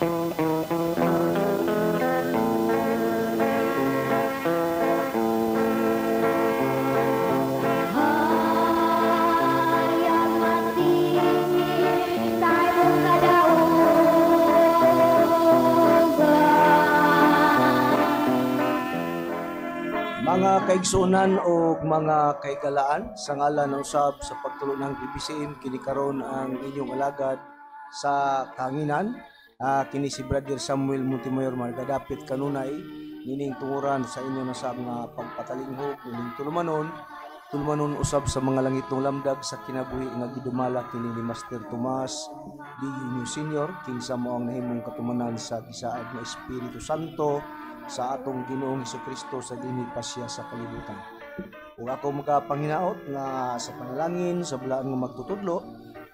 Mga kaigsunan o mga kaigalaan, sa ngalan ng usab sa pagtulo ng BBCM, kini karon ang inyong alagad sa kanginan. Kini si Brother Samuel Montemayor Margadapit kanunay, nining tunguran sa inyo na sa mga pagpatalinghog, nining tulumanon usab sa mga langit ng lamdag sa kinabuhi nga gidumala kini ni Master Tomas D. Jr. Sr. kinsa mo ang nahimong katumanan sa gisaad nga Espiritu Santo sa atong Ginoong Hesukristo sa dinhi pasya sa kalibutan. Ug ako magapanginaot nga sa panalangin sa bulaan nga magtutudlo,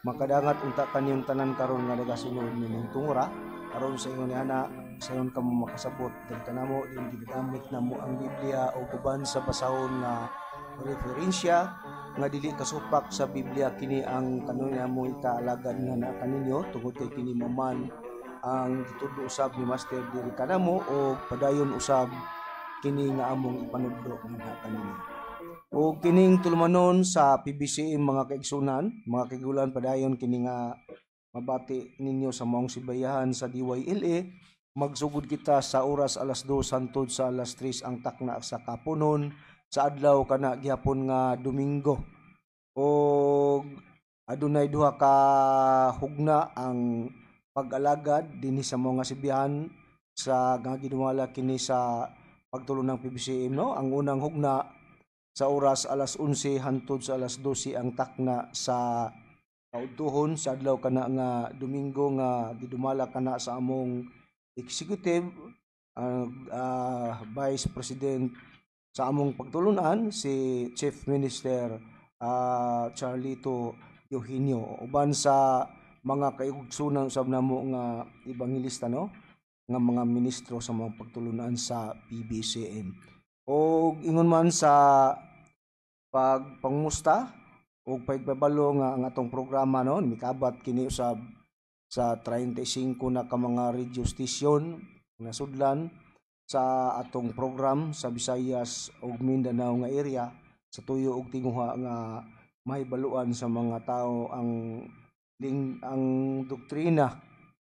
makadangat unta kaniyong tanan karon nga nagasunod nining tungura aron sa ingon ni ana sa ingon kamo makasabot dagta namo din ginagamit namo ang Biblia o uban sa basahon nga referensya nga dili kasupak sa Biblia. Kini ang kanunay mo ikaalagad nga naa kaninyo tungod kay kini maman ang gitudlo usab ni Master diri kanamo o padayon usab kini nga among ipanudlo nga kanimo. O kining tulumanon sa PBCM mga kaigsunan, mga kaigulan padayon kini nga mabati ninyo sa maong sibayahan sa DYLA. Magsugod kita sa oras alas 2 hangtod sa alas 3 ang takna sa kapunon sa adlaw kana gihapon nga Domingo. O adunay duha ka hugna ang pag-alagad dinhi sa mga sibihan sa gidumala kini sa pagtulo ng PBCM, no? Ang unang hugna sa oras alas 11 hangtod sa alas 12 ang takna sa kaudtuhon sa adlaw kana nga Domingo nga gidumala kana sa among executive Vice President sa among pagtulunan si Chief Minister Charlito Eugenio uban sa mga kaigsunan usab namo nga ebanghelista, no, nga mga ministro sa mga pagtulunan sa PBCM. O ingon man sa pagpangmusta o pagpabalo nga ang atong programa, no, mikabat kini usab sa 35 na ka mga radio station nga sudlan sa atong program sa Visayas ug Mindanao nga area sa tuyo ug tinguha nga mahibaluan sa mga tao ang doktrina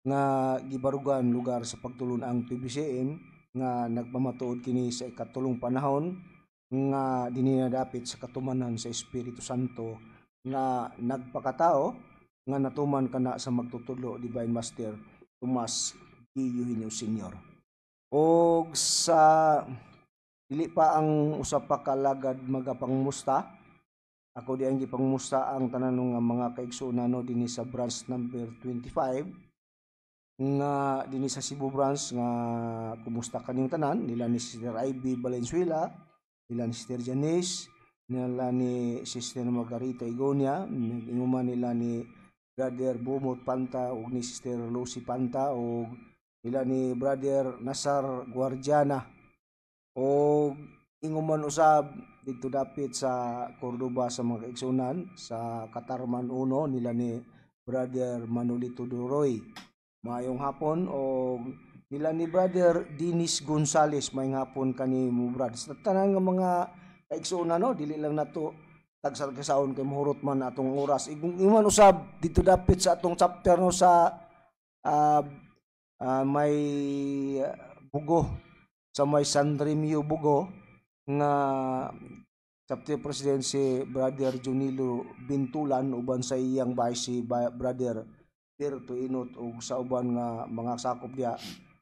nga gibarugan lugar sa pagtulon ang PBCM nga nagpamatuod kini sa ikatulong panahon nga dinhi nadapit sa katumanan sa Espiritu Santo nga nagpakatao nga natuman kana sa magtutudlo Divine Master Tomas D. Eugenio Sr. O sa dili pa ang usa pa ka alagad magapangmusta, ako di ang gipangmusta ang tanan nga mga kaigsunan, no, dinhi sa branch number 25 nga dinhi sa Cebu branch nga kumusta kaniyong tanan nila ni Sister Ivy Valenzuela, nila ni Sister Janice, nila ni Sister Margarita Igonia, inguman nila ni Brother Bumot Panta ug ni Sister Lucy Panta ug nila ni Brother Nasar Guardiana o inguman usab dito dapit sa Cordoba sa mga kaigsunan sa Katarman 1 nila ni Brother Manolito Duroy. Maayong hapon o nila ni Brother Dinis Gonzales, maayong hapon kanimo brad. Sa tanan nga mga kaigsunan, no, dili lang nato tagsal-kasaon kay mahurot man atong oras. Inguman usab dito dapit sa atong chapter, no, sa may Bugo, sa may San Remio Bugo nga chapter president si Brother Junilo Bintulan uban sa iyang vice si Brother Perto Inot ug sa uban nga mga sakop dia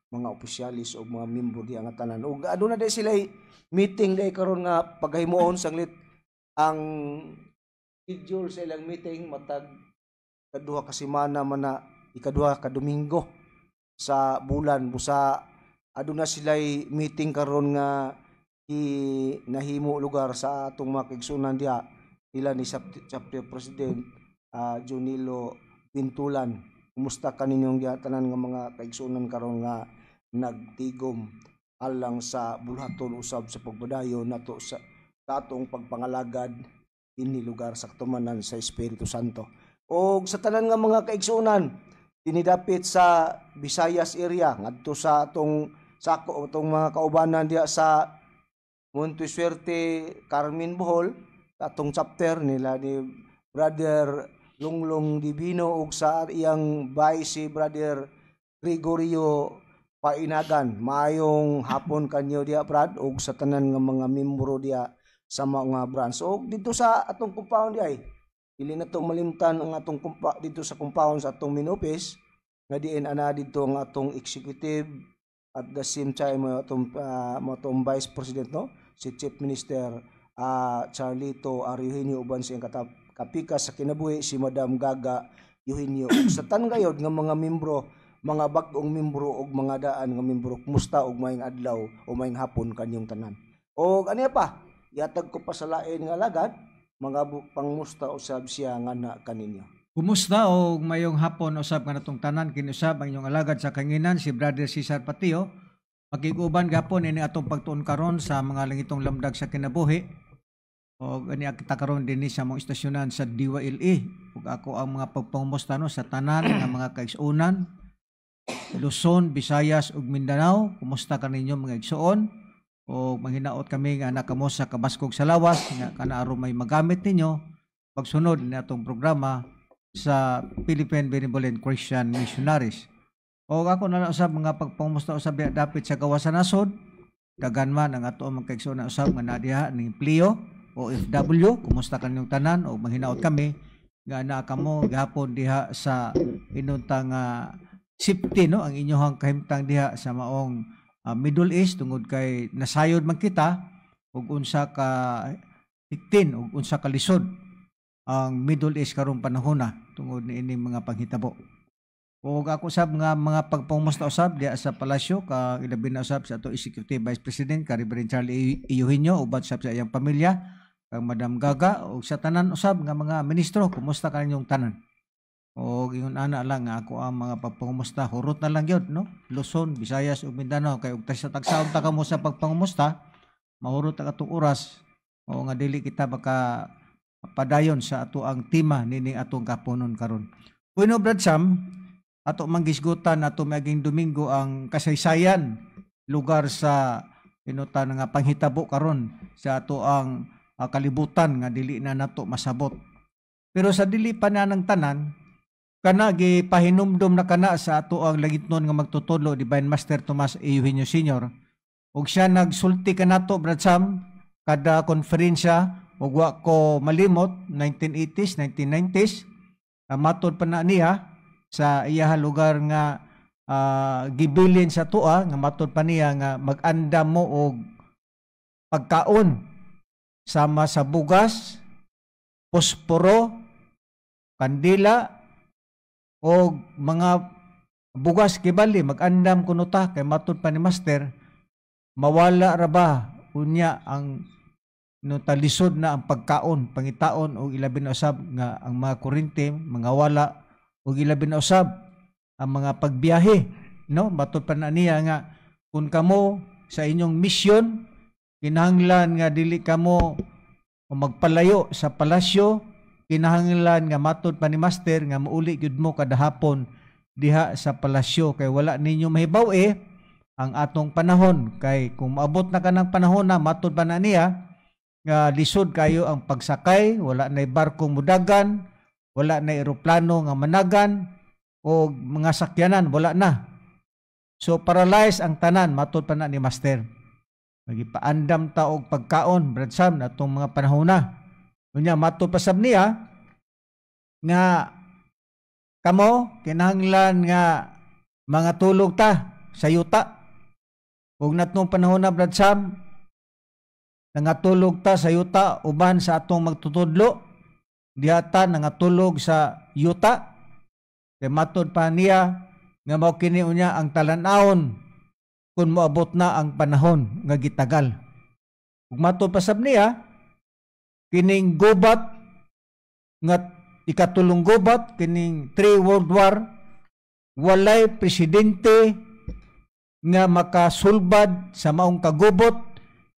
mga opisyalis o mga miyembro diya nga tanan. Ug aduna day sila meeting day karon nga paghimuon sanglit ang schedule sa ilang meeting matag kaduha ka semana man na ikaduha ka Domingo sa bulan busa aduna sila meeting karon nga nahimo lugar sa atong mga kaigsunan diha nila ni chapter president Junilo Bintulan. Kumusta kaninyong diha tanan nga mga kaigsunan karon nga nagtigom alang sa bulhaton usab sa pagbadayon nato sa atong pagpangalagad dinhi lugar sa katumanan sa Espiritu Santo. O sa tanan nga mga kaigsunan tinidapit sa Visayas area ngadto sa atong sako atong mga kaubanan diha sa Montesuerte, Carmen Bohol, atong chapter nila ni Brother Lunglong Divino ug sa iyang vice si Brother Gregorio Painagan. Maayong hapon kanyo diha Brad ug sa tanan nga mga membro diha sa mga branch. So dito sa atong compound diha dili na to malimtan ang atong dito sa compound sa atong main office nga diin ana dito ang atong executive at the same time atong vice president no si Chief Minister Charlito Eugenio uban sa kapika sa kinabuhi si Madam Gaga Eugenio sa tan gayod nga mga membro, mga bag-ong membro ug mga daan nga membro, kumusta og maayong adlaw o maayong hapon kanyong tanan. O ano pa, yatag ko pa sa lain nga lagad, mga pangmusta usab siya nga na kaninyo. Kumusta o mayong hapon usab nga natong tanan kinusab ang inyong alagad sa kanginan si Brother Cesar Patio. Makiguban gapon ini atong pagtuon karon sa mga langitong lamdag sa kinabuhi. O gani kita karon dinhi sa mong istasyonan sa DYLE. Ug ako ang mga pagpangumusta no sa tanan nga mga kaigsuonan, Luzon, Visayas ug Mindanao. Kumusta kaninyo mga igsuon? O manghinaot kami nga nakamo sa kabaskog sa lawas nga kanaaro may magamit ninyo pagsunod ni atong programa sa Philippine Benevolent Christian Missionaries. O ako na usab mga pagpangumusta usab dapit sa gawas sa nasod. Dagan man ang ato ang kaigsuon usab nga nadiha ning empleo o OFW. Kumusta kaninyong tanan o manghinaot kami nga naa kamo gihapon diha sa inuntang safety no ang inyong kahimtang diha sa maong Middle East tungod kay nasayod man kita ug unsa ka hiktin ug unsa ka lisod ang Middle East karong panahon na tungod ni ini mga panghitabo. Ug ako sab nga mga pagpangumusta usab diha sa palasyo ka ilabi na usab sa ato Executive Vice President ka Reverend Charlie Eugenio uban sa iyang pamilya kang Madam Gaga ug sa tanan usab nga mga ministro. Kumusta kaninyong tanan? O ingon ana lang nga ako ang mga pagpangumusta hurot na lang gyud no Luzon, Visayas ug Mindanao kay ug sa tagsaon ta kamo sa pagpangumusta mahurot ang atong oras o nga dili kita baka padayon sa ato ang tema nining atong kapunon karon. Bueno Brad Sam, ato manggisgutan ato maging Domingo ang kasaysayan lugar sa inutan nga panghitabo karon sa ato ang kalibutan nga dili na nato masabot. Pero sa dili pa na ng tanan kana gipahinumdom na kana sa ato ang langitnon nga magtutudlo Divine Master Tomas A. Eugenio Sr. ug siya nagsulti kanato Brad Sam kada konferensya ug wa ko malimot 1980s 1990s matod pa na niya sa iya lugar nga gibilin sa tua nga matod pa niya nga mag-andam mo og pagkaon sama sa bugas, posporo, kandila o mga bugas kibali mag-andam kuno ta kay matod pa ni Master mawala ra ba unya ang talisod na ang pagkaon pangitaon o ilabi na usab nga ang mga kurente mga wala o ilabi na usab ang mga pagbiyahe no matod pa na niya nga kung kamo sa inyong misyon kinahanglan nga dili kamo magpalayo sa palasyo. Kinahanglan nga matod pa ni Master nga mauli gyud mo kada hapon diha sa palasyo kay wala ninyo mahibaw ang atong panahon kay kung maabot na kanang panahon na matod pa na niya nga lisod kayo ang pagsakay, wala na barkong mudagan, wala na eroplano nga managan o mga sakyanan wala na. So paralyze ang tanan matod pa na ni Master. Magipaandam ta og pagkaon Brad Sam na atong mga panahon na. Unya matod pa sab niya nga kamo kinahanglan nga mga tulog ta sa yuta. Ug natong panahon na Brad Sam nangatulog ta sa yuta uban sa atong magtutudlo diha ta nangatulog sa yuta kay matod pa niya nga mao kini unya ang talan-awon kung moabot na ang panahon nga gitagal. Ug matod pa sab niya kining gubat nga ikatulong gubat kining 3 World War walay presidente nga makasulbad sa maong kagubot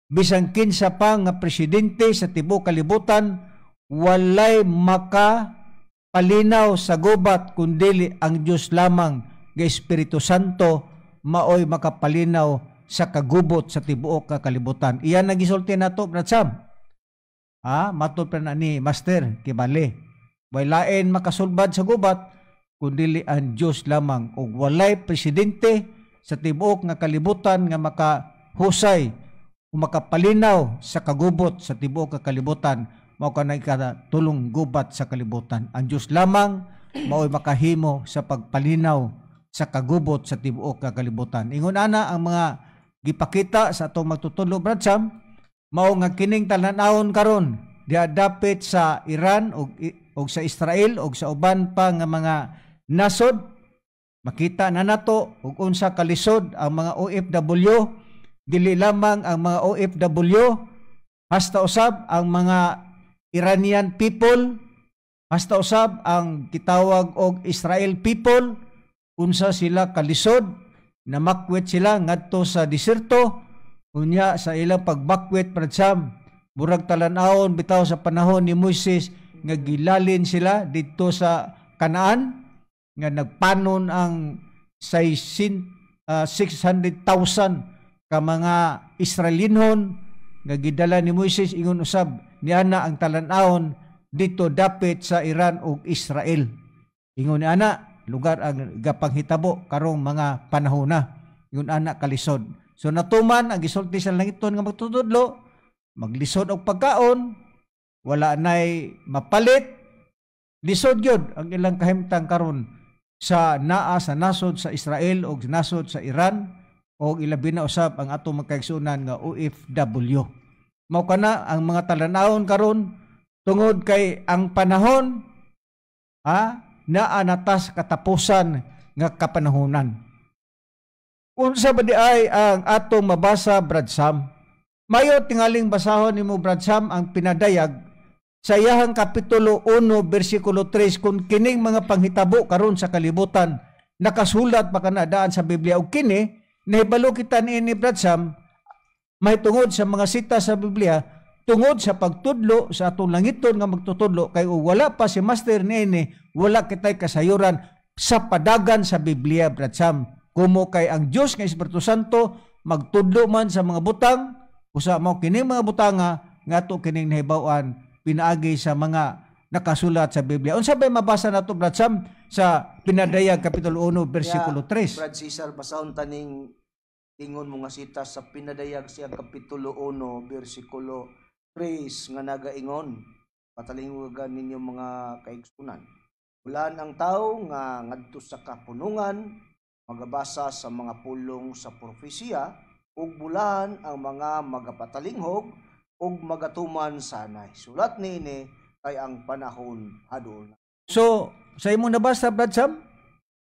bisan kinsa pa nga presidente sa tibuok kalibutan walay palinaw sa gubat kundili ang Dios lamang nga Espiritu Santo maoy makapalinaw sa kagubot sa tibuok ka kalibutan. Iyan nagisulti nato, Brad Sam. Matod pa na ni Master Kibali. Way lain makasulbad sa gubat kundili ang Dios lamang, ug walay presidente sa tibuok nga kalibutan nga makahusay o makapalinaw sa kagubot sa tibuok nga kalibutan, mao kanang ikatulong gubat sa kalibutan. Ang Dios lamang mao'y makahimo sa pagpalinaw sa kagubot sa tibuok nga kalibutan. Ingon ana ang mga gipakita sa atong magtutudlo, Brad Sam, mao nga kining talan-awon karon diha dapit sa Iran og sa Israel og sa uban pa nga mga nasod. Makita na nato ug unsa kalisod ang mga OFW, dili lamang ang mga OFW, hasta usab ang mga Iranian people, hasta usab ang kitawag og Israel people, unsa sila kalisod, namakwit sila ngadto sa diserto, unya sa ilang pagbakwit, Brad Sam, murag talan-awon bitaw sa panahon ni Moises nga gilalin sila dito sa Kanaan, nga nagpanon ang 600,000 ka mga Israelinhon nga gidala ni Moises. Ingon usab niana ang talan-awon dito dapit sa Iran ug Israel. Ingon ni ana lugar ang gapanghitabo karong mga panahon na. Ingon ana kalisod. So natuman ang gisulti sa langiton nga magtutudlo, maglisod og pagkaon, wala nay mapalit, lisod gyud ang ilang kahimtang karon sa naa sa nasod sa Israel o nasod sa Iran o ilabi na usab ang atong magkaigsunan nga OFW. Mao kana ang mga talanawon karon tungod kay ang panahon naa natas katapusan nga kapanahonan. Unsa ba di ay ang atong mabasa, Brad Sam? Mayo tingaling basahon nimo, Brad Sam, ang pinadayag sa iyahang kapitulo 1 bersikulo 3 kung kining mga panghitabo karon sa kalibutan nakasulat pa kanadaan sa Biblia ug kini nahibalo kita niini, Brad Sam, mahitungod sa mga sita sa Biblia tungod sa pagtudlo sa atong langiton nga magtutudlo kay wala pa si Master niini, wala kitay kasayuran sa padagan sa Biblia, Brad Sam. Kumo kay ang Dios nga Espiritu Santo magtudlo man sa mga butang usa mao kining mga butanga ngadto kining nahibaw-an pinaagi sa mga nakasulat sa Biblia. Unsa bay mabasa nato, Brad Sam, sa Pinadayag kapitulo 1 bersikulo 3? Brad Cesar, basahon taning ingon mo nga sita sa Pinadayag siyang kapitulo 1 bersikulo 3 nga nagaingon, patalingogan ninyo mga kaigsunan. Bulan ang tao nga ngadto sa kapunungan magabasa sa mga pulong sa propesiya ug bulan ang mga magapatalinghog ug magatuman sanay. Sulat niini kay ang panahon adol na. So, sa imo nabasa, Brad Sam?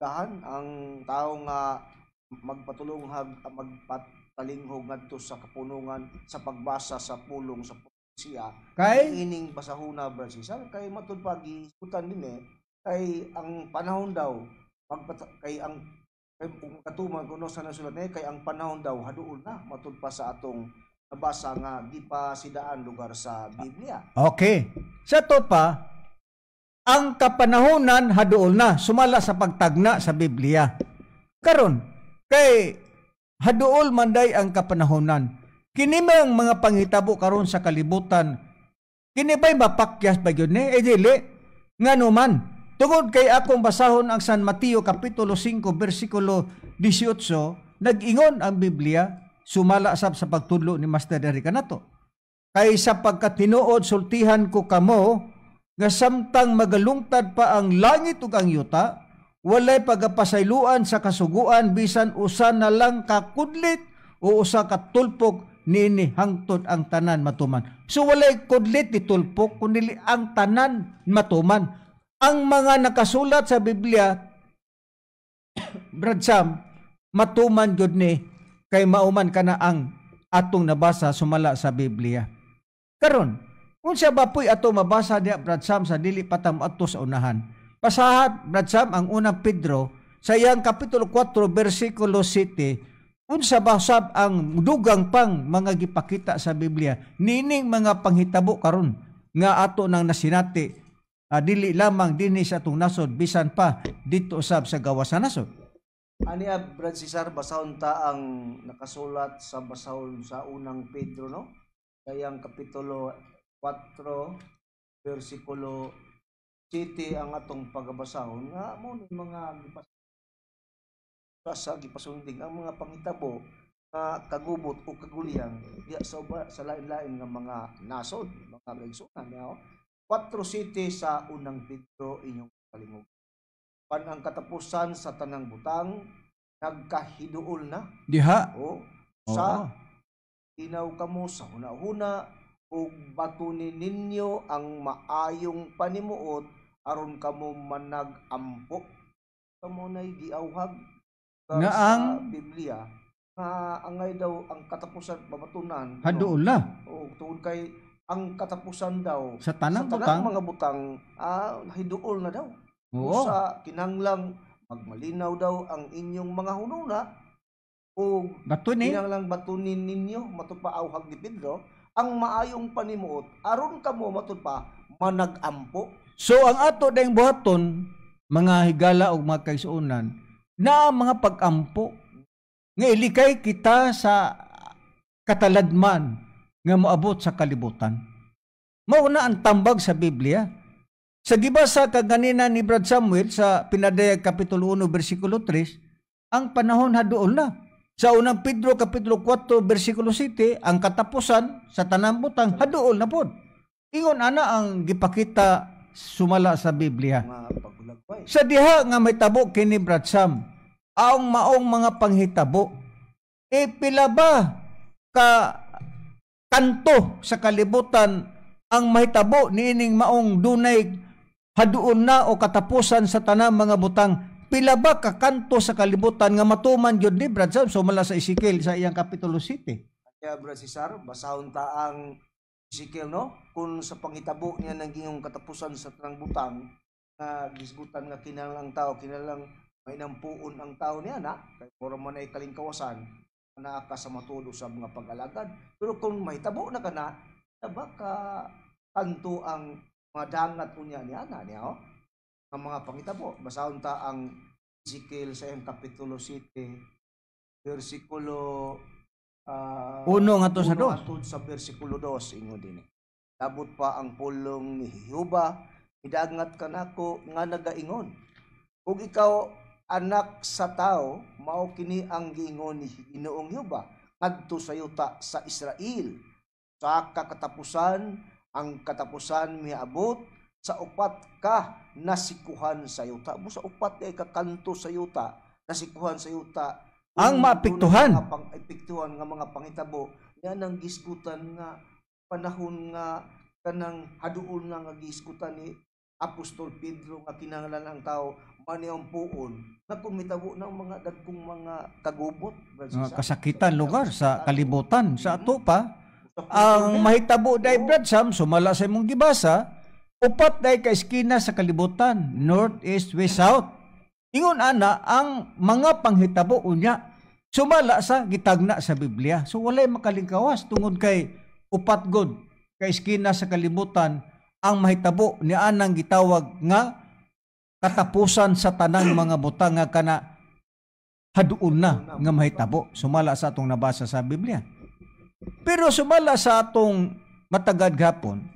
Dahan ang tao nga magpatalinghog ngadto sa kapunungan sa pagbasa sa pulong sa propesiya. Kay Ining basahuna, Brad Cesar, kay matud pag-isutan din kay ang panahon daw kay kung katuman kuno sa nasulat niya kay ang panahon daw haduol na matud pa sa atong nabasa nga di pa sidaan lugar sa Biblia. okay. Sa to pa, ang kapanahonan haduol na sumala sa pagtagna sa Biblia. Karon kay haduol manday ang kapanahonan. Kini ang mga panghitabo karon sa kalibutan. Kini ba'y mapakyas ba yun ni? Dili. Nganuman. Tungod kay akong basahon ang San Mateo kapitulo 5 bersikulo 18, nag-ingon ang Biblia sumala sab sa pagtudlo ni Master Derek kanato. Kay sa pagkatinuod sultihan ko kamo nga samtang magalungtad pa ang langit ug ang yuta, walay pagapasayloan sa kasuguan bisan usa na lang ka kudlit o usa ka tulpok niini hangtod ang tanan matuman. So walay kudlit ni tulpok kundi ang tanan matuman. Ang mga nakasulat sa Biblia, Brad Sam, matuman gyud ni kay mauman kana ang atong nabasa sumala sa Biblia. Karon, unsa ba puy ato mabasa diha, Brad Sam, sa dili pa tam adto sa unahan? Pasahat, Brad Sam, ang unang Pedro sa iyang kapitulo 4 bersikulo 7, unsa ba sab ang dugang pang mga gipakita sa Biblia nining mga panghitabo karon nga ato nang nasinati dili lamang dinhi sa atong nasod bisan pa dito usab sa gawas sa nasod. Aniya, Brad Cesar, basahon ta ang nakasulat sa basahon sa unang Pedro, no? Kayang kapitulo 4, versikulo 7 ang atong pagbasahon nga mo ni mga gipasunding ang mga pangitabo nga kagubot o kagulihang diya sa lain-lain nga mga nasod, mga kaigsunan niya. 4:7 sa unang Pedro inyong kalingog. Pan ang katapusan sa tanang butang nagkahiduol na Diha. o sa inaw kamo sa hunahuna ug batunin ninyo ang maayong panimuot aron kamo manag-ampo. Kamo nay giawhag Nga sa ang- Biblia nga angay daw ang katapusan babatunan Haduol na o tungod kay ang katapusan daw sa tanang sa butang. tanang mga butang hiduol na daw. Oo. Sa kinanglang magmalinaw daw ang inyong mga hununa o Bato ni. kinanglang batunin ninyo matupaawhag ni Pedro ang maayong panimuot aron kamo matudpa manag-ampo. So ang ato dayong buhaton, mga higala o mga kaisuunan, na ang mga pag-ampo nga ilikay kita sa kataladman nga moabot sa kalibutan. Mao na ang tambag sa Biblia. Sa gibasa kaganina ni Brad Samuel sa Pinadayag Kapitulo 1, versikulo 3, ang panahon haduol na. Sa unang Pedro Kapitulo 4, versikulo 7, ang katapusan sa tanang butang haduol na pod. Ingon ana ang gipakita sumala sa Biblia. Mga pagulagpay. Sa diha nga may tabo kini Brad Sam, ang maong mga panghitabo, pila ba ka kanto sa kalibutan ang mahitabo niining maong dunay haduon na o katapusan sa tanang mga butang? Pila ba ka kanto sa kalibutan nga matuman gyud ni Brad Sam sumala sa Ezekiel sa iyang kapitulo 7? Kaya Brad Cesar, basahon ta ang Ezekiel, no? Kung sa pangitabo niya nang gingong katapusan sa tanang butang nga gisgutan nga kinahanglang tao, kinahanglang may nampuon ang tao niya na kay puro man ay kalingkawasan na ka sa matudo sa mga pag-alagad. Pero kung may tabo na kana, baka kanto ang mga dangat unya niya na niya, oh? Ang mga pangitabo. Basahon ta ang Ezekiel sa iyang kapitulo 7, versikulo Uno nga to sa dos. atod sa versikulo 2 ingon din. Labot pa ang pulong ni Jehova, idagngat kanako nga nagaingon. Ug ikaw anak sa tao, mao kini ang giingon ni Ginoong Jehova ngadto sa yuta sa Israel. Sa kakatapusan, ang katapusan miabot sa upat ka nasikuhan sa yuta. Mo sa upat ay kakanto sa yuta, nasikuhan sa yuta. Ang maapektuhan. Epektuhan nga mga pangitabo, yan ang giskutan nga panahon nga kanang haduol nga giskutan ni Apostol Pedro nga kinahanglan ang tao maniampuon na kumitabo ng mga dagkong mga kagubot, Mga kasakitan lugar sa kalibutan. Sa ato pa, ang mahitabo day Brad Sam, sumala sa imong gibasa, upat day ka eskina sa kalibutan, north, east, west, south. Ingon ana ang mga panghitabo unya sumala sa gitagna sa Biblia. So walay makalingkawas tungod kay upat god ka eskina sa kalibutan ang mahitabo ni anang gitawag nga katapusan sa tanang mga butang nga kana haduol na nga mahitabo. Sumala sa atong nabasa sa Biblia. Pero sumala sa atong matagad gapon,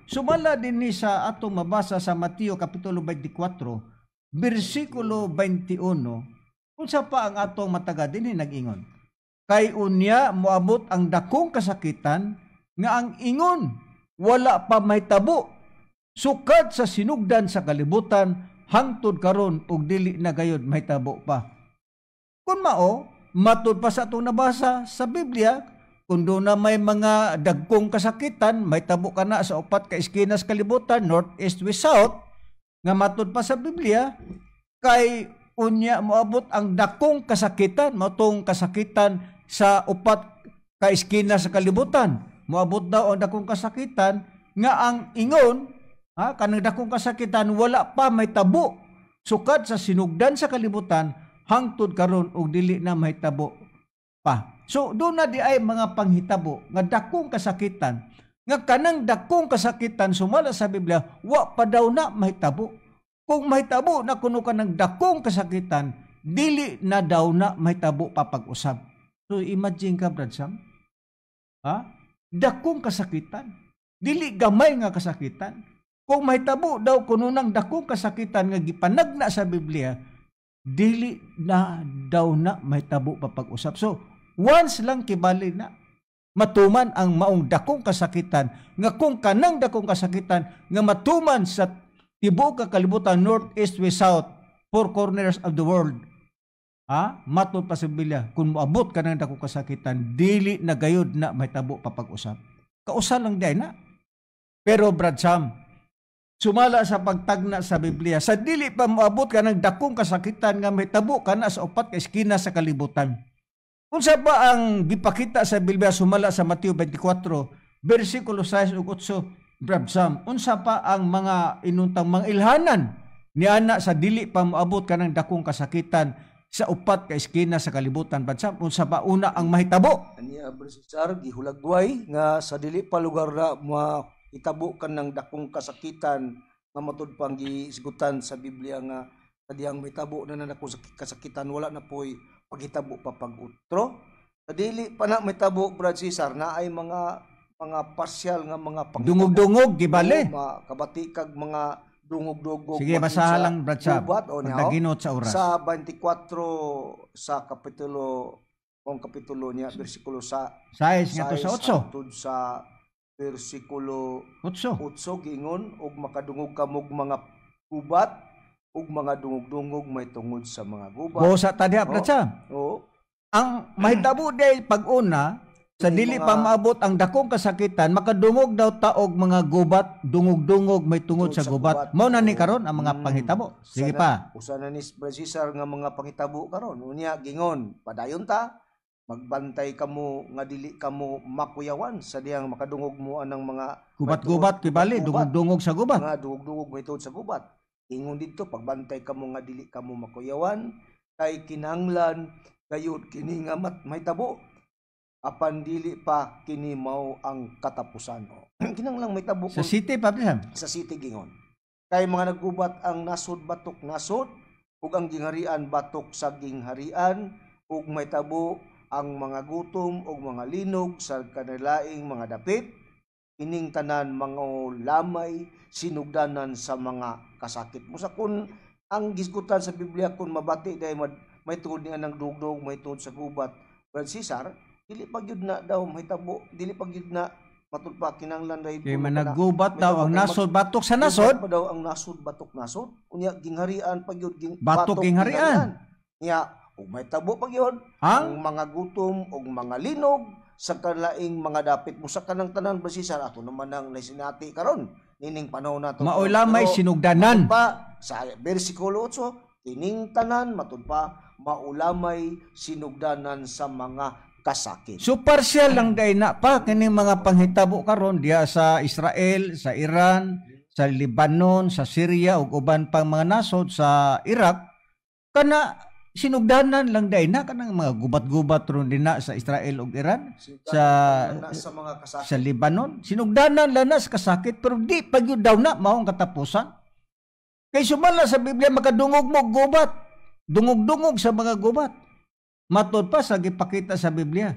sumala din ni sa atong mabasa sa Mateo Kapitulo 24, versikulo 21, unsa pa ang atong matagad din nag-ingon. Kay unya moabot ang dakong kasakitan nga ang ingon wala pa mahitabo sukad sa sinugdan sa kalibutan hangtod karon ug dili na gayud mahitabo pa. Kun mao, matud pa sa atong nabasa sa Biblia, kung doon na may mga dagkong kasakitan, mahitabo ka na sa upat ka eskinas kalibutan, north, east, west, south, nga matud pa sa Biblia, kay unya moabot ang dakong kasakitan, matong kasakitan sa upat ka eskina sa kalibutan. Moabot daw ang dakong kasakitan nga ang ingon, kanang dakong kasakitan wala pa may tabo sukad sa sinugdan sa kalibutan hangtod karon og dili na mahitabo pa. So doon na di ay mga panghitabo nga dakong kasakitan nga kanang dakong kasakitan sumala sa Biblia, wa pa daw na mahitabo. Kung mahitabo na kuno ka ng dakong kasakitan, dili na daw na mahitabo papag-usab. So imagine ka, Brad Sam, dakong kasakitan, dili gamay nga kasakitan. Kung mahitabo daw kuno ng dakong kasakitan nga gipanagna sa Biblia, dili na daw na mahitabo papag-usab. So once lang kibali na matuman ang maong dakong kasakitan, nga kung kanang dakong kasakitan nga matuman sa tibuok kalibutan, north, east, west, south, four corners of the world, matod pa sa Biblia, kung moabot ka ng dakong kasakitan, dili na gayud na mahitabo papag-usab. Kausa lang day na. Pero Brad Sam, sumala sa pagtagna sa Biblia, sa dili pa moabot ka ng dakong kasakitan nga mahitabo ka na sa upat ka eskina sa kalibutan. Unsa ba ang gipakita sa Biblia sumala sa Mateo 24, versikulo 6 ug 8, Brad Sam, unsa pa ang mga inuntang mga ilhanan ni ana sa dili pa moabot ka ng dakong kasakitan sa upat ka eskina sa kalibutan, Brad Sam? Unsa ba una ang mahitabo? Aniya, Brad Cesar, gihulagway nga sa dili pa lugar na mahitabo ka ng dakong kasakitan nga matud pang giisgutan sa Biblia nga kadiyang mahitabo na dakong kasakitan, wala na po'y paghitabo pa pag-utro. Sa dili pa na mahitabo, Brad Cesar, na ay mga partial nga mga dungog-dungog gibali, kabati kag mga dungog-dungog. Sige, basahan lang, Brad Sam, pagdaginot sa oras. Sa 24 sa kapitulo niya, versikulo sa 6 nga to sa 8. Tud sa versikulo 8 gingon, og makadungog kamog mga gubat ug mga dungog-dungog may tungod sa mga gubat. Sa tadya, Brad Sam. Ang mahitabo day pag-una, sa dili pa maabot ang dakong kasakitan, makadungog daw taog mga gubat, dungog-dungog may tungod sa gubat. Mao na ni karon ang mga panghitabo. Sige pa. Usa na ni Brad Cesar nga mga panghitabo karon. Unya gingon, padayon ta, magbantay kamo nga dili kamo makuyawan sa diyang makadungog mo anang mga gubat-gubat kibali, dungog-dungog sa gubat. Nga dungog-dungog may tungod sa gubat. Ingon dito, pagbantay kamo nga dili kamo makuyawan, kay kinahanglan gayud kini nga mahitabo. Apan dili pa kini mao ang katapusan. Kinahanglang may tabo sa city pa sa city gingon. Kay mga naggubat ang nasod batok nasod ug ang gingharian batok sa gingharian ug may tabo ang mga gutom ug mga linog sa kanilaing mga dapit. Ining tanan mga lamay sinugdanan sa mga kasakit. Musa kun ang gisgutan sa Biblia kun mabati day may tungod niya ng dugdog, may tungod sa gubat. Brad Cesar, dili pagyud na daw mahitabo, dili pagyud na matud pa kinahanglan day kay managgubat daw ang nasod batok sa nasod pa daw ang nasod batok nasod unya gingharian pagyud batok gingharian nya ug mahitabo pagyud ang mga gutom ug mga linog sa kalaing mga dapit musa kanang tanan basisar ato naman ang naisinati karon nining panahon nato maulamay sinugdanan pa sa bersikulo 8 kining tanan matud pa maulamay sinugdanan sa mga kasakit. So partial lang day na pa kining mga panghitabo karon diya sa Israel, sa Iran, sa Lebanon, sa Syria ug uban pang mga nasod sa Iraq kana sinugdanan lang day na kanang mga gubat-gubat ron din na sa Israel ug Iran, sa Lebanon sinugdanan lang na sa kasakit pero di pagyud daw na maong katapusan. Kay sumala sa Biblia makadungog mo gubat, dungog-dungog sa mga gubat. Matod pa sa gipakita sa Biblia.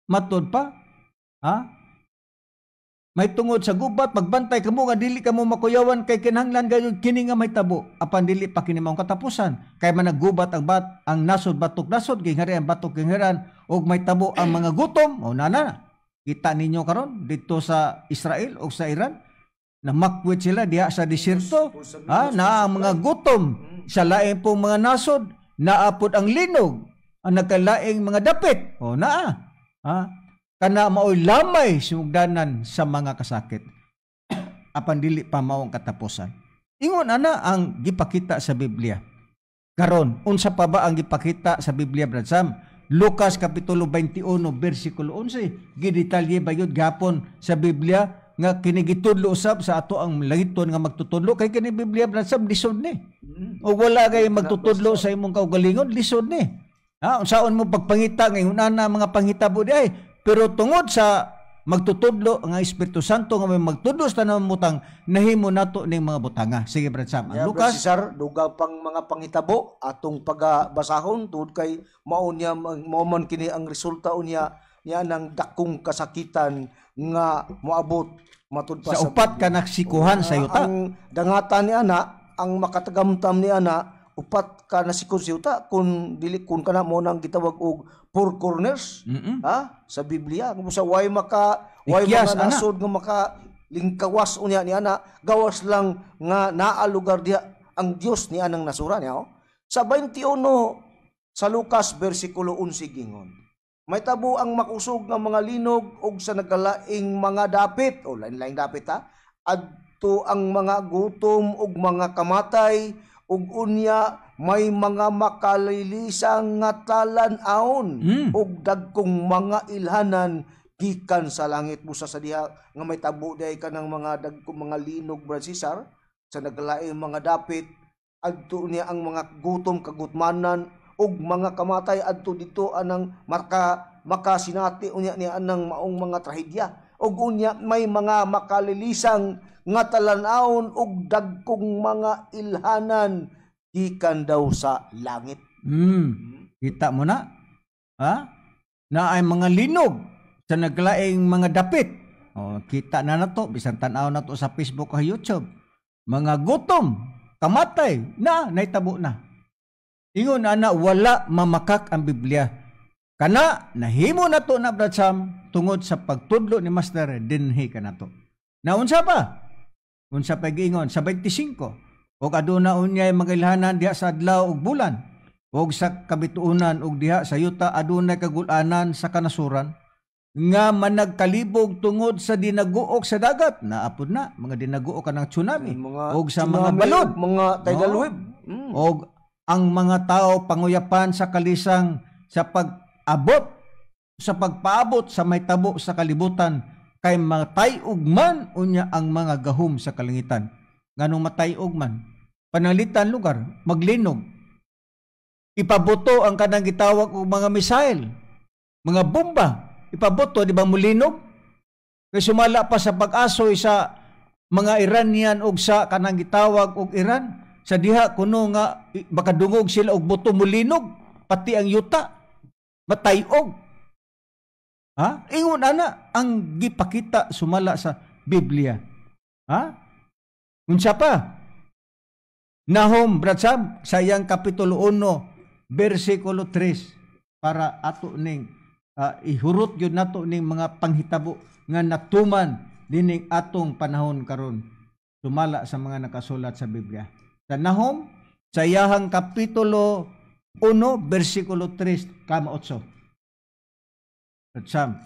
Matod pa. May tungod sa gubat, magbantay kamo nga dili kamo makuyawan kay kinahanglan gayud kini nga may tabo. Apan dili pa kini maong katapusan. Kay managgubat ang nasod batok nasod, gingharian batok gingharian ug may tabo ang mga gutom. O nana. Kita ninyo karon dito sa Israel o sa Iran na makwit sila diha sa desierto. Na ang mga gutom sa lain pong mga nasod naapod ang linog, ang nagkalaing mga dapit. O naa. Kana maoy lamay sinugdanan sa mga kasakit. Apan dili pa maong katapusan. Ingon ana ang gipakita sa Biblia. Karon, unsa pa ba ang gipakita sa Biblia, Brad Sam? Lucas kapitulo 21 bersikulo 11. Gidetalye bayud gapon sa Biblia nga kinigitudlo usab sa ato ang langiton nga magtutudlo kay kini Biblia, Brad Sam, lisod ni. O wala kay magtutudlo sa imong kaugalingon, lisod ni. Unsaon mo pagpangita ngayon na mga panghitabo di ay, pero tungod sa magtutudlo ang Espiritu Santo nga may magtudlo sa tanang butang nahimo nato ning mga butanga. Sige Brad Sam. Ang Yeah, Lucas Cesar, duga pang mga panghitabo atong pagbasahon tungod kay mao niya mao man kini ang resulta unya niya ng dakong kasakitan nga moabot matud pa sa upat ka naksikuhan sa yuta. Ang dangatan ni ana, ang makatagamtam ni ana, upat ka nasikon sa yuta kun dili kun kana mo nang gitawag og four corners sa Biblia kung sa way Ikyas, mga nasod nga maka lingkawas unya ni ana gawas lang nga naa lugar diha ang Dios ni anang nasura niya sa 21 sa Lucas versikulo 11 gingon may tabo ang makusog nga mga linog og sa nagalaing mga dapit o lain-laing dapit adto ang mga gutom og mga kamatay ug unya may mga makalilisang nga talan-aon ug dagkong mga ilhanan gikan sa langit busa sa diha nga may tabo day kanang mga dagkong mga linog Brad Cesar sa naglaing mga dapit adto niya ang mga gutom kagutmanan ug mga kamatay adto dito anang makasinati unya niya anang maong mga trahedya ug unya may mga makalilisang nga talan-aon ug dagkong mga ilhanan gikan daw sa langit. Kita mo na? Ha? Na ay mga linog sa naglaing mga dapit. Kita na nato bisan tan-aw nato sa Facebook o YouTube. Mga gutom, kamatay na naitabo na. Ingon ana wala mamakak ang Biblia. Kana nahimo nato na Brad Sam tungod sa pagtudlo ni Master dinhi kanato. Naunsa pa? Unsa pa giingon sa 25 og aduna unyay mga ilhanan diha sa adlaw ug bulan og sa kabituunan ug diha sa yuta adunay kagul-anan sa kanasuran nga managkalibog tungod sa dinaguok sa dagat naapod na mga dinaguok kanang tsunami og sa mga balod mga tidal wave og ang mga tao panguyapan sa kalisang sa pagpaabot sa may tabo sa kalibutan kay matayog man unya ang mga gahom sa kalangitan. Nganong matayog man? Panalitan lugar, maglinog. Ipaboto ang kanang gitawag og mga missile, mga bomba. Ipaboto, di ba mulinog? Kay sumala pa sa pag-asoy sa mga Iranian og sa kanang gitawag og Iran. Sa diha kuno nga makadungog sila og boto mulinog, pati ang yuta matayog. Ha? Ingon ana ang gipakita sumala sa Biblia. Ha? Unsa pa? Nahum, Brad Sam, sa iyang kapitulo 1, versikulo 3 para ato ning ihurot gyud nato ning mga panghitabo nga natuman dining atong panahon karon sumala sa mga nakasulat sa Biblia. Sa Nahum, sa iyang kapitulo 1, versikulo 3, kama 8. Sam.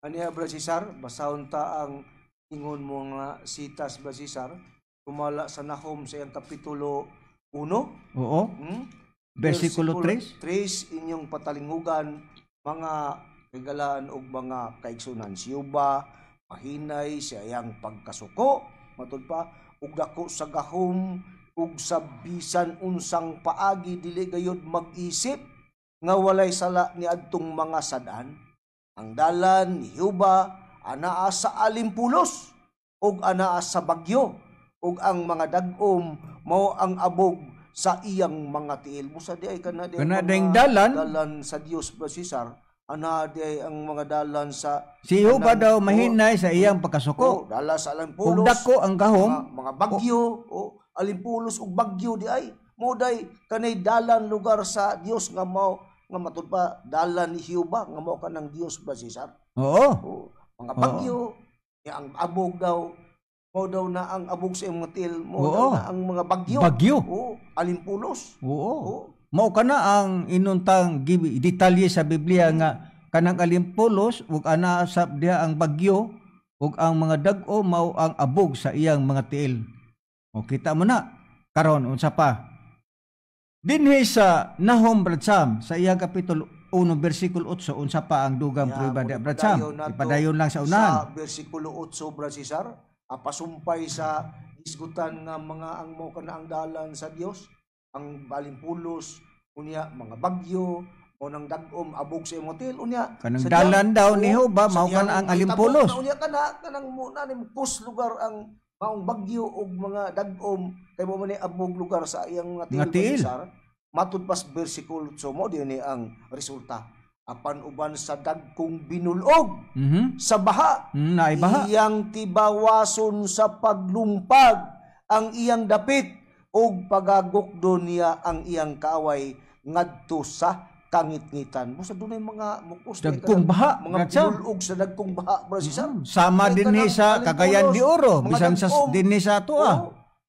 Aniya Brad Cesar, basahon ta ang ingon mo nga sitas Brad Cesar, kumala sa Nahum sa iyang kapitulo 1. Oo. Versikulo 3. 3 inyong patalinghugan mga kagalaan og mga kaigsunan siyuba, mahinay sa iyang pagkasuko, matud pa ug dako sa gahom ug sa bisan unsang paagi dili gayud mag-isip nga walay sala ni adtong mga sadan. Ang dalan ni Jehova anaa sa alimpulos ug anaa sa bagyo ug ang mga dag-om mao ang abog sa iyang mga tiil. Busa di ay kana di dalan sa Dios Brad Cesar, ana di ay ang mga dalan sa si Jehova daw mahinay sa iyang pagkasuko. Dala sa alimpulos. Ug dako ang gahom, mga bagyo, alimpulos ug bagyo di ay mo day kanay dalan lugar sa Dios nga mao nga matud pa dalan ni Jehova nga mao kanang Dios Brad Cesar. Oo. Mga bagyo, ang abog daw mo daw na ang abog sa imong til mo daw na ang mga bagyo. Alimpulos. Mao kana ang inuntang detalye sa Biblia nga kanang alimpulos ug ana sa diha ang bagyo ug ang mga dag-o mao ang abog sa iyang mga tiil. O kita mo na karon unsa pa? Dinhi sa Nahum Brad Sam sa iyang kapitulo 1 versikulo 8 unsa pa ang dugang prueba di Brad Sam? Ipadayon lang sa unahan. Sa versikulo 8 Brad Cesar, pasumpay sa isgutan nga mga ang mao kana ang dalan sa Dios, ang balimpulos unya mga bagyo, o nang dagom abog sa imong hotel unya Kanang sa dalan daw ni oo, Hoba, sa mao ka diyang na ang mahitabo Alimpulos. na unya kanang muna ni pus lugar ang maong bagyo og mga dagom kay mo man ni abog lugar sa iyang mga Nga tiil tiil. Sar matud pas bersikulo 8 mo dinhi ang resulta apan uban sa dagkong binulog sa baha Naibaha. iyang tibawason sa paglumpag ang iyang dapit ug pagagukdo niya ang iyang kaaway ngadto sa kangitngitan. Busa dunay mga mukos Dagkong baha, mga Bradsam. binulog sa dagkong baha, bro si Sar. Sama Kay din ni kanang sa Cagayan de Oro, mga bisan sa dagkong. din ni sa ato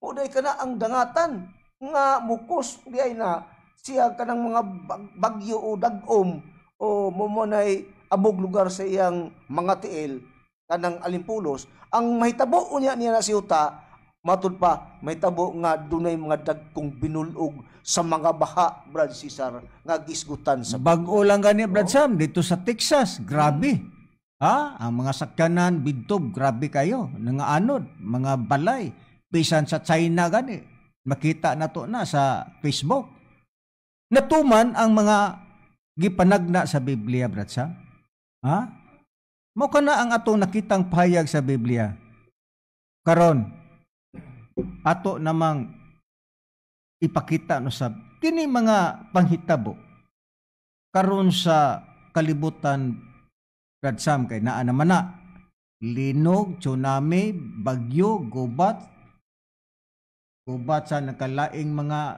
O day kana ang dangatan nga mukos di ay na siya kanang mga bagyo o dagom o momonay abog lugar sa iyang mga tiil kanang Alimpulos ang mahitabo unya niya na si Uta matud pa mahitabo nga dunay mga dagkong binulog sa mga baha Brad Cesar nga gisgutan sa Bag-o lang gani Brad Sam dito sa Texas, grabe. Ang mga sakyanan bidtob, grabe kayo. Nga anod, mga balay, bisan sa China gani. Makita na to na sa Facebook. Natuman ang mga gipanagna sa Biblia, Brad Sam. Mao kana ang atong nakitang pahayag sa Biblia. Karon ato namang ipakita no sa kini mga panghitabo karon sa kalibutan Brad Sam kay naa naman na linog, tsunami, bagyo, gubat sa nakalaing mga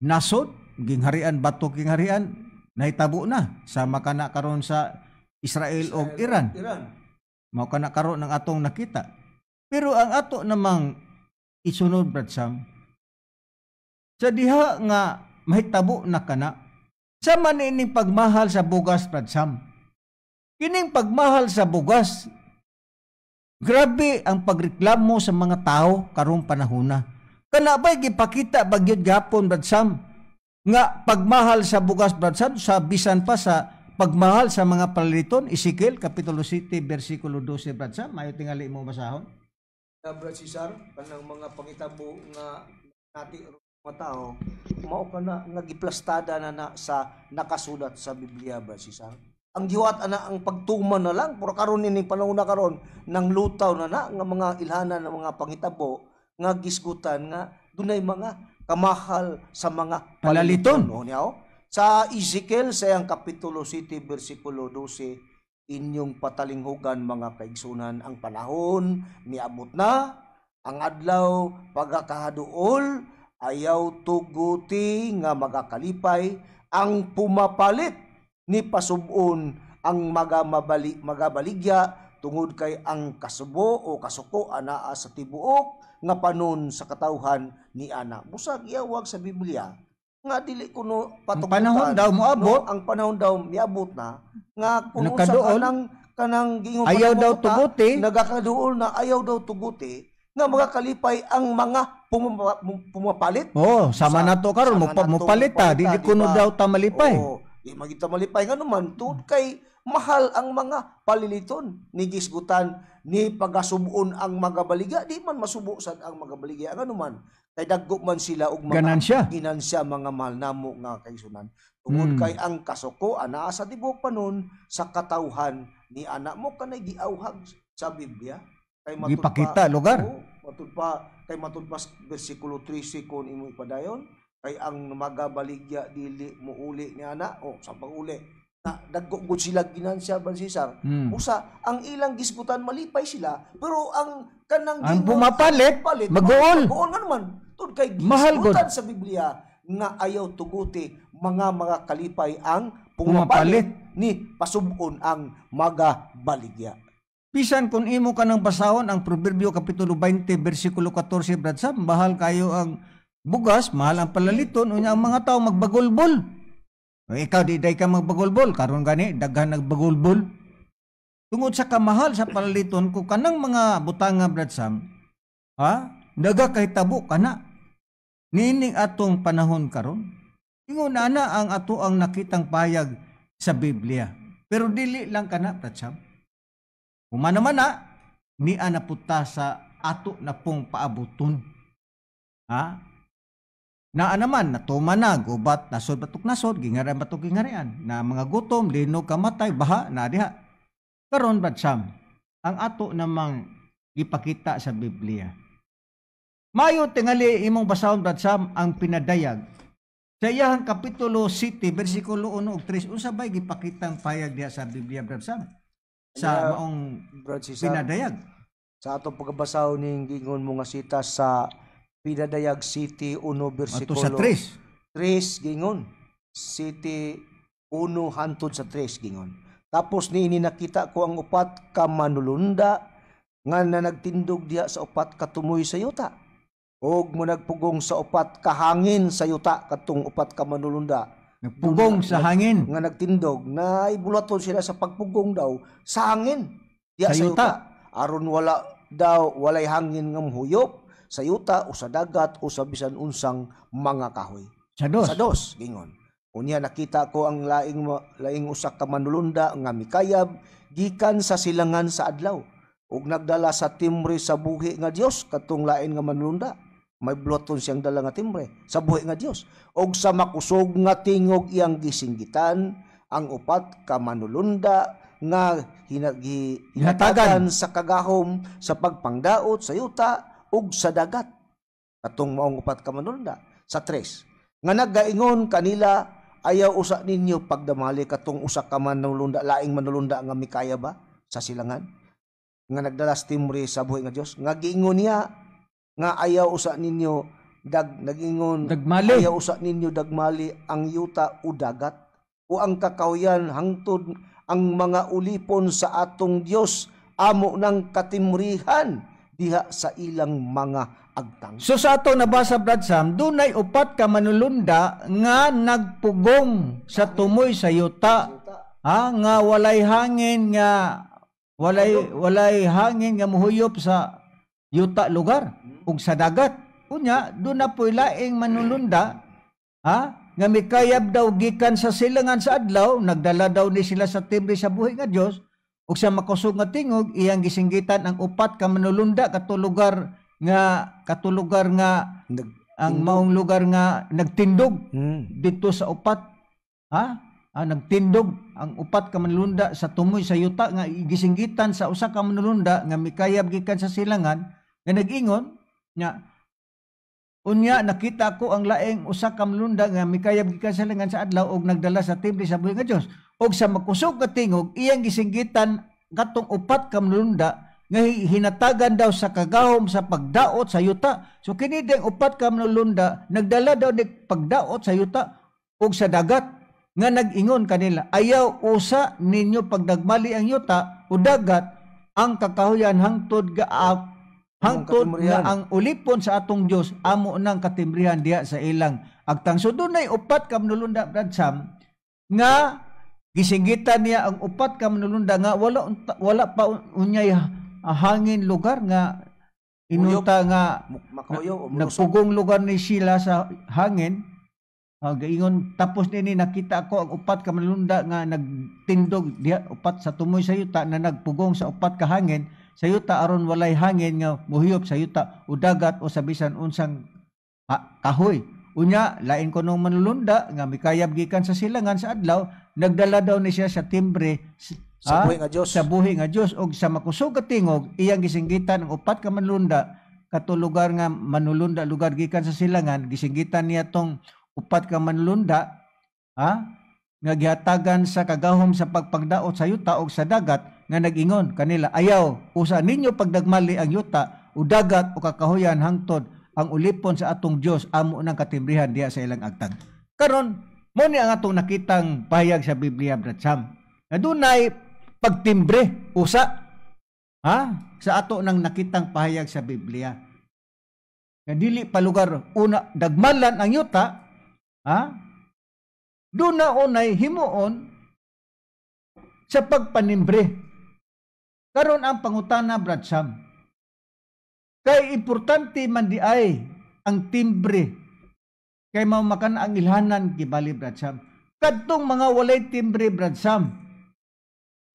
nasod, gingharian, batok gingharian, nahitabo na sama kana karon sa Israel o Iran. Mao kana karon ng atong nakita. Pero ang ato namang isunod Brad Sam, sa diha nga mahitabo na kana, sa manining pagmahal sa bugas Brad Sam. Kining pagmahal sa bugas, grabe ang pagreklamo sa mga tao karong panahona. Kana ba'y gipakita bagyod gapon Brad Sam nga pagmahal sa bugas Brad Sam sa bisan pa sa pagmahal sa mga palaliton. Ezekiel kapitulo 7 bersikulo 12 Brad Sam, mayo tingali mo basahon. Brad Cesar kanang mga pangitabo nga nati mga tao mao kana nga giplastada na sa nakasulat sa Biblia Brad Cesar. Ang giwat ana ang pagtuman na lang pero karon ini panahon na karon nang lutaw na nga mga ilhanan ng mga pangitabo nga gisgutan nga dunay mga kamahal sa mga palaliton. Sa Ezekiel sa iyang kapitulo 7 bersikulo 12 inyong patalinghugan mga kaigsunan ang panahon niabot na ang adlaw pagakahaduol ayaw tuguti nga magakalipay ang pumapalit ni pasubon ang magabaligya tungod kay ang kasubo o kasuko anaa sa tibuok nga panon sa katawhan ni ana. Busag iyawag sa Biblia nga dili kuno patukutan. Ang panahon daw moabot. No, ang panahon daw miabot na nga kuno sa kanang gingon ayaw daw tuguti. Nagakaduol na ayaw daw tuguti nga magakalipay ang mga pumapalit. Sama na to karon mo palita dili kuno daw ta malipay. Di magita malipay nga naman tungod kay mahal ang mga paliliton ni gisgutan ni pagasubon ang magabaligya di man masubo sad ang magabaligya nga naman kay dagko man sila og mga ginansya mga mahal namo nga kaigsunan tungod kay ang kasuko anaa sa tibuok panon sa katawhan ni anak mo kanay giawhag sa Biblia kay gipakita lugar matud pa bersikulo 13 kun imo ipadayon kay ang magabaligya dili mo uli ni anak sa pag-uli na dagko gud sila ginansya Brad Cesar. Usa ang ilang gisgutan malipay sila pero ang kanang ang pumapalit mag-uol nga naman tud kay mahal gisgutan sa Biblia nga ayaw tuguti mga kalipay ang pumapalit ni pasubon ang magabaligya. Bisan kung imo ka ng basahon ang Proverbio kapitulo 20 bersikulo 14 Brad Sam, mahal kayo ang bugas, mahal ang palaliton, unya ang mga tao magbagulbol. Ikaw di day ka magbagulbol, karon gani daghan nagbagulbol. Tungod sa kamahal sa palaliton ko kanang mga butanga Brad Sam, nagakahitabo kana. Nining atong panahon karon. Ingon na ang ato ang nakitang payag sa Biblia. Pero dili lang kana Brad Sam. Humana man na ni napunta sa ato na pong paabuton. Naa naman, natuman na, gubat, nasod batok nasod, gingarian batok gingarian. Na mga gutom, linog, kamatay, baha, na diha. Karon Brad Sam, ang ato namang ipakita sa Biblia. Mayo tingali imong basahon Brad Sam ang pinadayag. Sa iyahang kapitulo 7, versikulo 1 ug 3, unsa bay gipakitang payag diha sa Biblia Brad Sam? Sa maong Brad Cesar, pinadayag. sa atong pagbasaw ning gingon mo nga sita sa Pinadayag City 1 Ato sa bersikulo 3. 3 gingon. City 1 hantod sa 3 gingon. Tapos niini nakita ko ang upat ka manulunda nga nagtindog diha sa upat ka tumoy sa yuta. Og mo nagpugong sa upat ka hangin sa yuta katong upat ka manulunda. Nagpugong sa hangin. Nga nagtindog na ibulaton sila sa pagpugong daw sa hangin diha Sa sa yuta. yuta. Aron walay hangin nga mohuyop sa yuta o sa dagat o sa bisan unsang mga kahoy. Sa dos. Sa dos gingon. Unya nakita ko ang laing usa ka manulunda nga mikayab gikan sa silangan sa adlaw ug nagdala sa timbre sa buhi nga Dios katong lain nga manulunda. May bloton siyang dala nga timbre sa buhi nga Dios. Og sa makusog nga tingog iyang gisinggitan ang upat ka manulunda nga hinatagan sa kagahom sa pagpangdaot sa yuta ug sa dagat. Katong maong upat ka manulunda sa 3. Nga naggaingon kanila, ayaw usa ninyo pagdamali katong usa ka manulunda, laing manulunda nga mikaya ba sa silangan? Nga nagdala sa timbre sa buhi nga Dios. Nga giingon niya nga ayaw usa ninyo Dagmali. ayaw usa ninyo dagmali ang yuta o dagat o ang kakahuyan hangtod ang mga ulipon sa atong Dios amo ng katimrihan diha sa ilang mga agtang. So sa ato nabasa Brad Sam, dunay upat ka manulunda nga nagpugong sa tumoy sa yuta. Nga walay hangin nga walay hangin nga muhuyop sa yuta lugar ug sa dagat. Unya, doon na po'y laing manulunda nga mikayab daw gikan sa silangan sa adlaw, nagdala daw ni sila sa timbre sa buhi nga Dios. Ug sa makusog nga tingog iyang gisinggitan ang upat ka manulunda katulugar nga ang maong lugar nga nagtindog dito sa upat nagtindog ang upat ka manulunda sa tumoy sa yuta nga gisinggitan sa usa ka manulunda nga mikayab gikan sa silangan nga nag-ingon nya unya nakita ko ang laing usa ka manulunda nga mikayab gikan sa silangan sa adlaw ug nagdala sa timbre sa buhi nga Dios. Og sa makusog nga tingog iyang gisinggitan katong upat ka manulunda nga hinatagan daw sa kagahom sa pagdaot sa yuta. So kini ding upat ka manulunda nagdala daw ni pagdaot sa yuta ug sa dagat nga nag-ingon kanila, ayaw usa ninyo pagdagmali ang yuta o dagat ang kakahuyan hangtod nga ang ulipon sa atong Dios amo nang katimbrihan diha sa ilang agtang. So dunay upat ka manulunda Brad Sam nga gisinggitan niya ang upat ka manulunda nga wala pa unyay hangin lugar nga inuta nga nagpugong lugar ni sila sa hangin. Gaingon tapos nini nakita ko ang upat ka manulunda nga nagtindog diha upat sa tumoy sa yuta na nagpugong sa upat ka hangin sa yuta aron walay hangin nga muhiyop sa yuta o dagat o sa bisan unsang kahoy. Unya, lain ko nung manulunda nga mikayab gikan sa silangan sa adlaw, nagdala daw ni siya sa timbre sa buhi nga Dios. Sa buhi nga Dios og sa makusog ka tingog iyang gisinggitan ang upat ka manulunda katulugar nga manulunda lugar gikan sa silangan gisinggitan niya tong upat ka manulunda nga gihatagan sa kagahom sa pagpagdaot sa yuta og sa dagat nga nag-ingon kanila ayaw usa ninyo pagdagmali ang yuta o dagat o kakahuyan hangtod ang ulipon sa atong Dios amo nang katimbrihan diha sa ilang agtang. Karon mo ni ang atong nakitang pahayag sa Biblia Brad Sam. Na dunay pagtimbre usa sa ato nang nakitang pahayag sa Biblia. Nga dili pa lugar una dagmalan ang yuta doon na unay himuon sa pagpanimbre. Karon ang pangutana Brad Sam. Kay importante man di ay ang timbre. Kay maumakan ang ilhanan gibali Brad Sam. Kadtong mga walay timbre Brad Sam.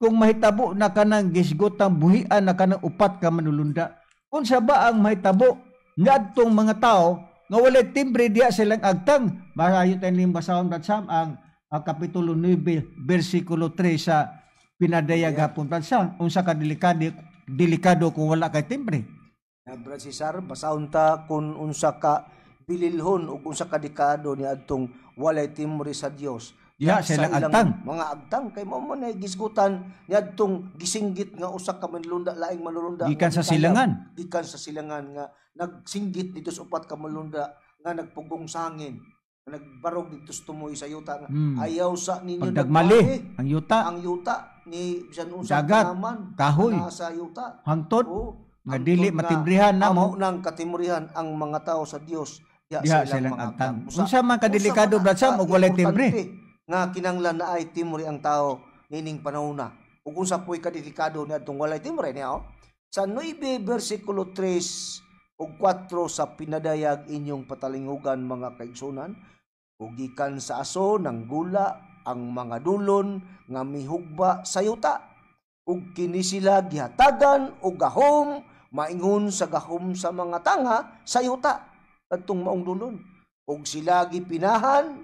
Kung mahitabo na kanang gisgotang buhian na kanang upat ka manulunda. Unsa ba ang mahitabo ngadtong mga tao nga walay timbre diya silang agtang. Maayo tayo ning basahon Brad Sam ang kapitulo 9 bersikulo 3 sa pinadayag hapon Brad Sam. Unsa ka delikado kung wala kay timbre. Brad Cesar, basahon ta kung unsa ka bililhon ug unsa ka dekado ni adtong walay timbre sa Dios. Diha silang agtang. Mga agtang kay mao man ay gisgutan ni adtong gisinggit nga usa ka manlunda laing manlunda. Gikan sa silangan. Gikan sa silangan nga nagsinggit dito sa upat ka manlunda nga nagpugong sa hangin. Nagbarog dito sa tumoy sa yuta nga ayaw sa ninyo pagdagmali ang yuta ni bisan unsa dagat naman kahoy sa yuta hangtod nga dili matimbrihan namo nang katimbrihan ang mga tao sa Dios diha silang agtang. Unsa man kadelikado Brad Sam ug walay timbre nga kinanglan na ay timbre ang tao nining panahona. Ug unsa poy kadelikado ni adtong walay timbre niya sa 9 bersikulo 3 ug 4 sa pinadayag inyong patalingugan mga kaigsunan ug gikan sa aso ng gula ang mga dulon nga mihugba sa yuta ug kini sila gihatagan og gahom maingon sa gahom sa mga tanga sa yuta adtong maong dulon ug sila gipinahan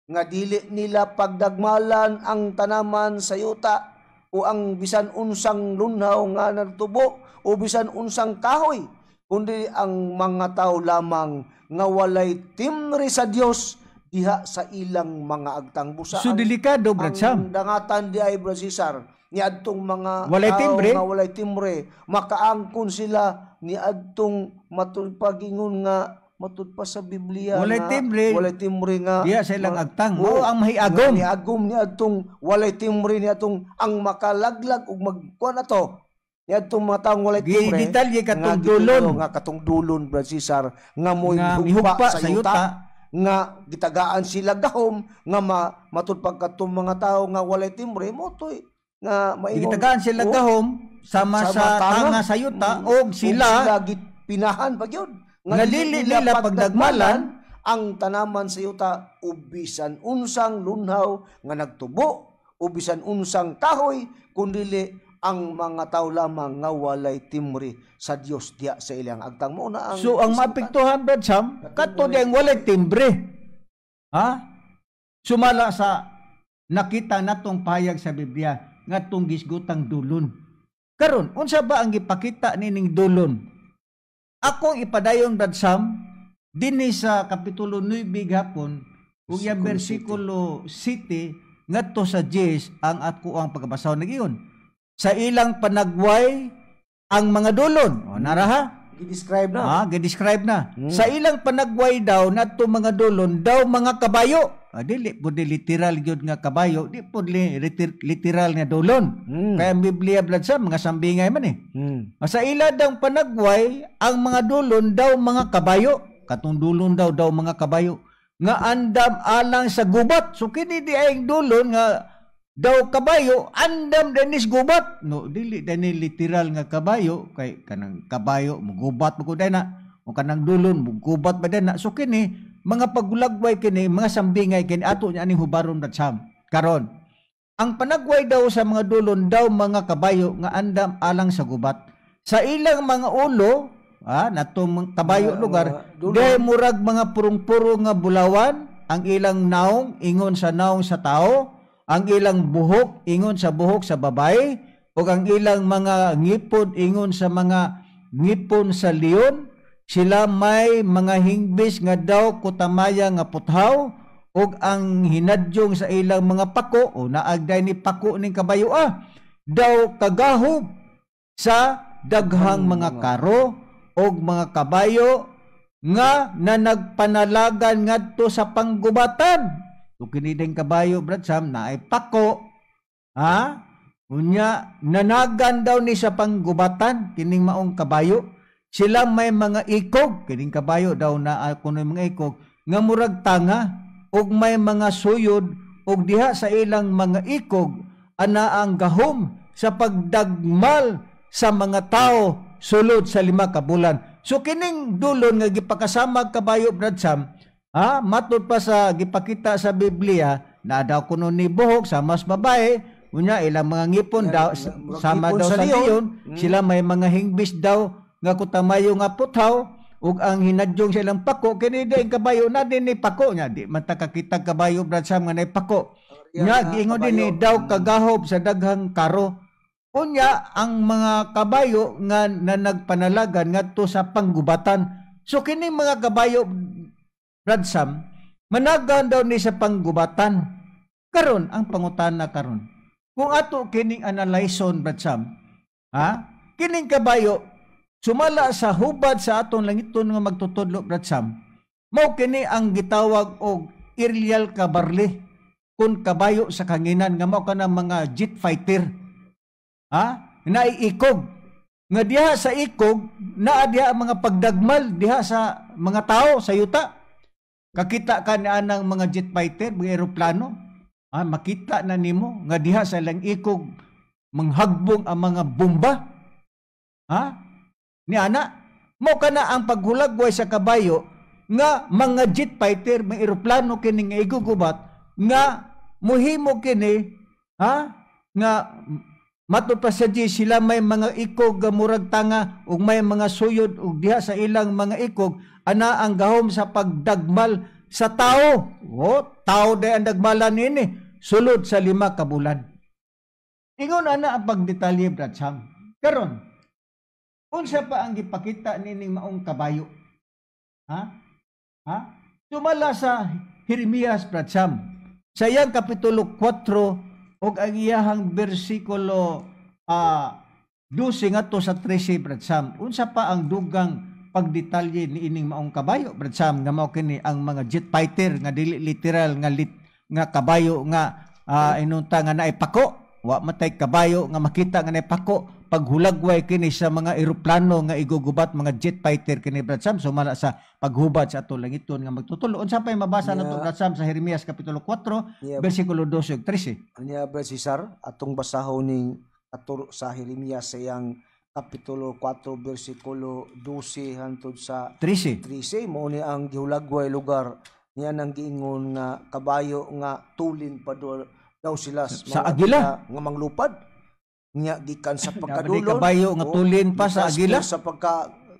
nga dili nila pagdagmalan ang tanaman sa yuta o ang bisan unsang lunhaw nga nagtubo o bisan unsang kahoy kundi ang mga tao lamang nga walay timbre sa Dios diha sa ilang mga agtang busa. So delikado Brad Sam. Ang dangatan di ay Brad Cesar ni adtong mga walay tao timbre nga walay timbre makaangkon sila ni adtong matulpagingon nga matud pa sa Biblia walay timbre nga diya sa ilang agtang mao ang mahiagom niagom ni adtong walay timbre ni atong ang makalaglag ug magkuan ato ni adtong mga taong walay timbre gidetalye katong dulon nga katong dulon Brad Cesar nga mihugpa sa yuta nga gitagaan sila gahom nga matud pagkatong mga tao nga walay timbre mo toy nga maingon gitagaan sila gahom sama sa tanga sa yuta og sila gipinahan pagyud nga dili nila pagdagmalan ang tanaman sa yuta ubisan unsang lunhaw nga nagtubo ubisan unsang kahoy kundi ang mga tao lamang nga walay timbre sa Dios diya sa ilang agtang mo na ang so ang mapiktuhan Brad Sam kadto diyang walay timbre sumala sa nakita natong pahayag sa Biblia ngadtong gisgutang dulon karon unsa ba ang gipakita nining dulon ako ipadayon Brad Sam dinhi sa kapitulo 9 gapon ug ya bersikulo 7 ngadto sa 10 ang ako ang pagbasa nagiyon sa ilang panagway ang mga dulon o naraha gidescribe na gidescribe na sa ilang panagway daw nadto mga dulon daw mga kabayo dili pud literal gyud nga kabayo di pud literal nga dulon kaya ang Biblia Brad Sam mga sambingay man sa ila daw panagway ang mga dulon daw mga kabayo katong dulon daw mga kabayo nga andam alang sa gubat so kini di ay dulon nga daw kabayo andam denis gubat no dili dani literal nga kabayo kay kanang kabayo mugubat mo na o kanang dulon mugubat ba na so kini mga pagulagway kini mga sambingay kini ato nya aning hubaron Brad Sam karon ang panagway daw sa mga dulon daw mga kabayo nga andam alang sa gubat sa ilang mga ulo natong kabayo lugar dahil murag mga purong-purong nga bulawan ang ilang naong ingon sa naong sa tao ang ilang buhok ingon sa buhok sa babae o ang ilang mga ngipon ingon sa mga ngipon sa leon sila may mga hingbis nga daw kutamaya nga puthaw ug ang hinadyong sa ilang mga pako o naagday ni pako ning kabayo daw kagahob sa daghang mga karo og mga kabayo nga nanagpanalagan ngadto sa panggubatan. So kini ding kabayo Brad Sam na ay pako unya nanagan daw ni sa panggubatan kining maong kabayo sila may mga ikog kining kabayo daw na kuno mga ikog nga murag tanga ug may mga suyod ug diha sa ilang mga ikog ana ang gahom sa pagdagmal sa mga tao sulod sa 5 ka bulan. So kining dulon nga gipakasama kabayo Brad Sam matud pa sa gipakita sa Biblia na daw kuno ni buhok sa mas babae unya ilang mga ngipon daw sama daw sa leon sila may mga hingbis daw nga kutamayo nga puthaw ug ang hinadyong silang pako kini ang kabayo na din ni pako nya di man ta kakita kabayo Brad Sam nga nay pako nya giingon din ni daw kagahob sa daghang karo unya ang mga kabayo nga na nagpanalagan ngadto sa panggubatan so kini mga kabayo Brad Sam managan daw ni sa panggubatan karon ang pangutana karon kung ato kining analyson Brad Sam kining kabayo sumala sa hubad sa aton langiton nga magtutudlo Brad Sam mao kini ang gitawag og aerial cavalry kun kabayo sa kanginan nga mao kana mga jet fighter naiikog nga diha sa ikog naa diha mga pagdagmal diha sa mga tao sa yuta kakita ka na anang mga jet fighter mga eroplano makita na nimo nga diha sa lang ikog manghagbong ang mga bomba ni ana mo kana ang paghulagway sa kabayo nga mga jet fighter mga eroplano kini nga igugubat nga muhimo kini nga matod pa sa sila may mga ikog nga murag tanga ug may mga suyod ug diha sa ilang mga ikog ana ang gahom sa pagdagmal sa tao tao day ang dagmalan nini sulod sa 5 ka bulan ingon ana ang pagdetalye Brad Sam karon unsa pa ang gipakita nining maong kabayo? Sumala sa Jeremias Brad Sam. Sa iyang kapitulo 4 ug ang iyahang bersikulo 12 ngadto sa 13 Brad Sam. Unsa pa ang dugang pagdetalye ni ining maong kabayo Brad Sam nga mao kini ang mga jet fighter nga dili literal nga kabayo nga inunta nga naay pako. Wa matay kabayo nga makita nga naay pako paghulagway kini sa mga eroplano nga igugubat mga jet fighter kini Brad Sam sumala sa paghubad sa ato langiton nga magtutulo unsa pay mabasa nato Brad Sam sa Jeremias kapitulo 4 bersikulo 12 ug 13 anya Brad Cesar atong basahon ning ato sa Jeremias sa iyang kapitulo 4 bersikulo 12 hangtod sa 13 mao ni ang gihulagway lugar niya nang giingon nga kabayo nga tulin pa daw sila sa agila nga manglupad nya gikan sa pagkadulon kabayo nga tulin pa sa agila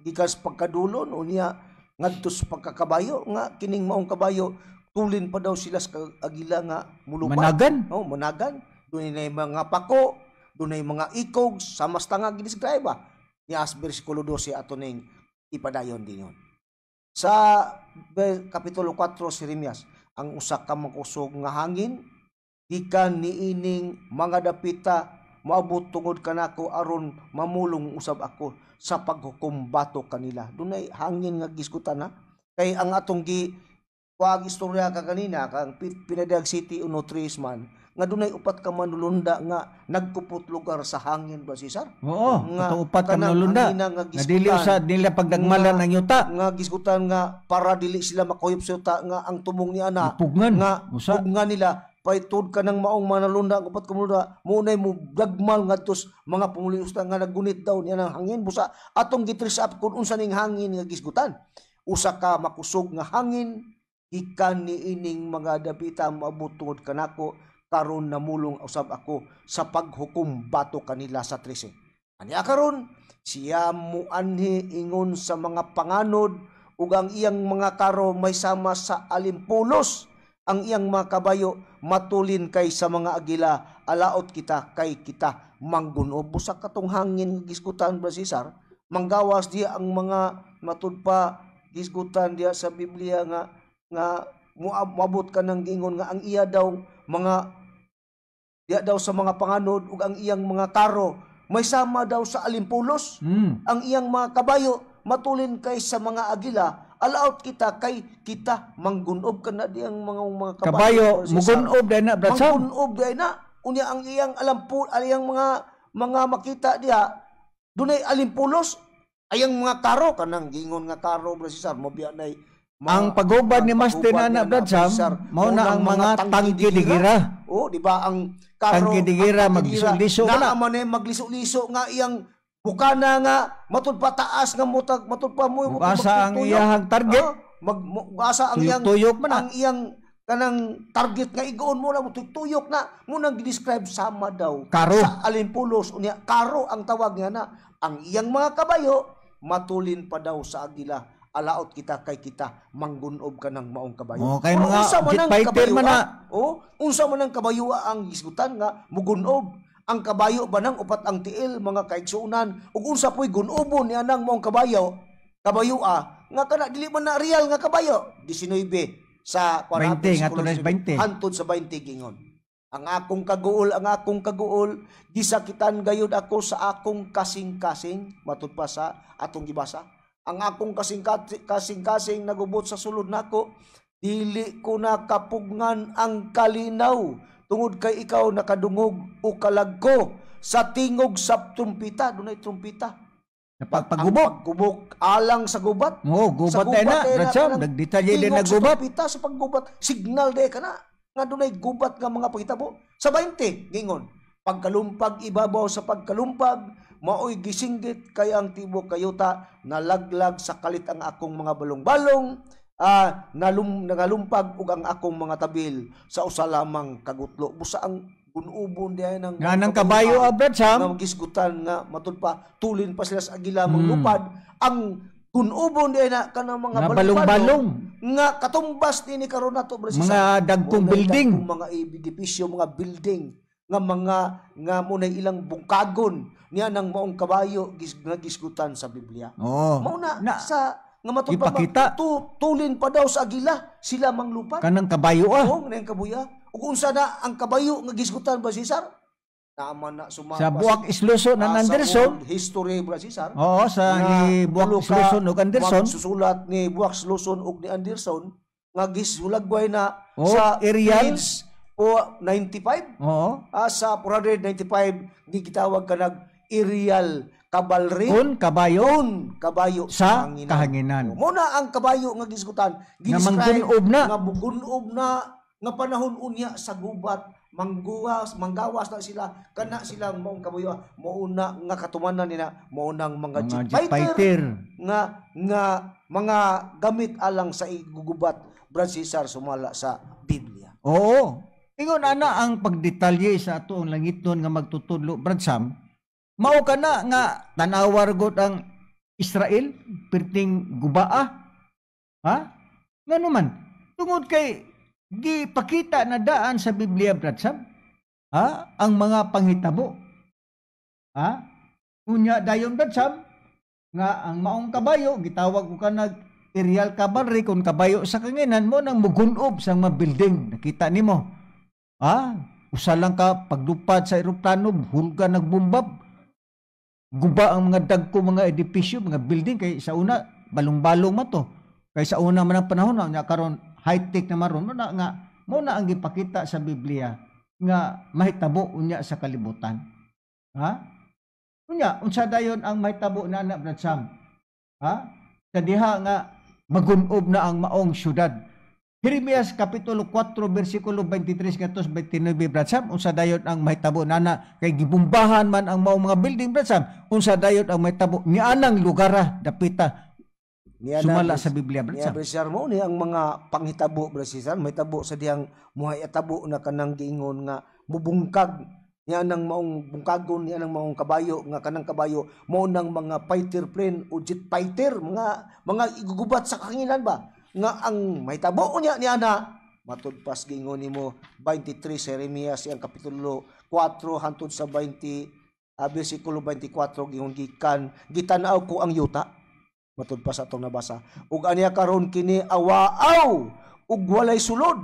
gikan sa pagkadulon unya ngadto sa pagkakabayo nga kining maong kabayo tulin pa daw sila sa agila nga mulupad managan dunay mga pako dunay mga ikog sa mas tanga gidescribe ni as bersikulo 12 ato ning ipadayon dingon sa kapitulo 4 sa Jeremias ang usa ka makusog nga hangin gikan niining mga dapita moabot tungod kanako aron mamulong usab ako sa paghukom bato kanila dunay hangin nga giskutan kay ang atong istorya ka kanina kang Pinadag City Unotris man nga dunay upat ka manulunda nga nagkupot lugar sa hangin ba Cesar nga upat ka manulunda nga dili sa nila pagdagmalan ang yuta nga giskutan nga para dili sila makuyop sa yuta nga ang tumong ni ana pugnan nila paitud ka ng maong manalunda ang upat ka manulunda munay mo dagmal ngadtos mga pumuliusta nga naggunit daw niya ng hangin busa atong gitris up kun unsa ning hangin nga gisgutan usa ka makusog nga hangin ikan ni ining mga dapita maabot tungod kanako karon namulong usab ako sa paghukom bato kanila sa 13 ania karon siya muanhi ingon sa mga panganod ug ang iyang mga karo may sama sa alimpulos ang iyang mga kabayo matulin kay sa mga agila alaot kita kay kita manggunob busa katong hangin gisgutan ba Cesar manggawas diya ang mga matud pa gisgutan diya sa Biblia nga muabot ka ng gingon nga ang iya daw mga diya daw sa mga panganod ug ang iyang mga karo may sama daw sa alimpulos ang iyang mga kabayo matulin kay sa mga agila alaot kita kay kita manggunob kana diyang mga kabayo mugunob dai na Brad Sam manggunob dai na unya ang iyang aliyang mga makita diha dunay alimpulos ayang mga karo kanang gingon nga karo Brad Cesar mobiya nay ang paghubad ni Master na Brad Sam mao na ang mga tangke digira di ba ang karo tangke digira magliso-liso na man magliso-liso nga iyang bukana nga matud pa taas nga matud pa mo asa ang iyang target asa ang iyang tuyok man ang iyang kanang target nga igoon mo na tuyok na mo nang describe sama daw karo. Sa alimpulos unya karo ang tawag nga na ang iyang mga kabayo matulin pa daw sa agila alaot kita kay kita manggunob ka ng maong kabayo. Oh, kay mga jet fighter man na. Unsa man ang kabayo ang gisgutan nga mugunob. Ang kabayo ba nang upat ang tiil mga kaigsuunan ug unsa poy gunobon niya nang maong kabayo nga kana dili man na real nga kabayo 19 sa 20 nga tunas 20 hantod sa 20 gingon. Ang akong kaguol gisakitan gayud ako sa akong kasing-kasing matud pa sa atong gibasa. Ang akong kasing-kasing nagubot sa sulod nako, dili ko na kapugngan ang kalinaw tungod kay ikaw nakadungog o kalagko sa tingog sa trumpita. Dunay trumpita. Pagpagubok alang sa gubat. Gubat na. Ratsam, nagdetalye din na gubat. Trumpita sa paggubat. Signal de ka na. Nga dunay gubat nga mga pahitabo. Sa 20, gingon. Pagkalumpag ibabaw sa pagkalumpag, maoy gisinggit kay ang tibok kayuta, nalaglag sa kalit ang akong mga balong-balong, nagalumpag ug ang akong mga tabil sa usa lamang kagutlo. Busa ang gunubon diay ng kabayo abrat sam nga gisgutan nga matud pa tulin pa sila sa agila lupad ang gunubon diay na kanang mga balong-balong nga katumbas ni karon nato mga dagkong building, mga edipisyo, mga building nga nga munay ilang bungkagon niya ng maong kabayo nga gisgutan sa Biblia. Mao na sa nga matud pa tulin pa daw sa agila sila manglupad kanang kabayo kanang kabuya. Ug unsa na ang kabayo nga gisgutan ba Cesar? Naman na sumama sa Buwak Isluson ng Anderson. Sa history ba Cesar? Oo, sa ni Buwak Isluson ug Anderson. Magsusulat ni Buwak Isluson ug ni Anderson nga gisulagway na sa aerial o 95. Oo. Sa 495 ni gitawag kanag aerial cavalry kabayo sa kahanginan. Muna ang kabayo nga gisgutan nga mugunob na nga panahon unya sa gubat manggawas na sila kana silang maong kabuyo mauna nga katumanan nila maunang mga jet fighter nga mga gamit alang sa igugubat Brad Cesar sumala sa Biblia. Oo. Ingon ana ang pagdetalye sa atong langiton nga magtutudlo Brad Sam. Mao kana nga tanawar gud ang Israel perting gubaa. Ha? Ngano man? Tungod kay gipakita na daan sa Biblia Brad Sam. Ha? Ang mga panghitabo. Ha? Unya dayon Brad Sam nga ang maong kabayo gitawag ko kanag aerial cavalry kun kabayo sa kanginan mo nang mugunob sa mga building. Nakita nimo. Ha? Usa lang ka paglupad sa eroplano hulga nagbumbab. Guba ang mga dagko mga edipisyo, mga building kay sa una balong-balong man to. Kay sa una man ang panahon nya karon high-tech na maron mo na ang gipakita sa Biblia nga mahitabo unya sa kalibutan. Ha? Unya unsa dayon ang mahitabo na anak Brad Sam? Ha? Sa diha nga magunob na ang maong syudad. Jeremias kapitulo 4 bersikulo 23 ngadto 29 Brad Sam, unsa dayon ang mahitabo nana kay gibumbahan man ang maong mga building Brad Sam, unsa dayon ang mahitabo ni anang lugar dapita sumala sa Biblia Brad Sam. Brad mo ni ang mga panghitabo Brad Sam, mahitabo sa diyang muhayatabo na kanang giingon nga mubungkag niya nang maong bungkagon niya nang maong kabayo nga kanang kabayo mao nang mga fighter plane o jet fighter mga igugubat sa kanginan ba nga ang mahitabo niya ni ana matud pas gingon nimo 23 sa Jeremias ang kapitulo 4 hangtod sa 20 bersikulo 24 gingon gitanaw ko ang yuta matud pas atong nabasa ug aniya karon kini awaaw ug walay sulod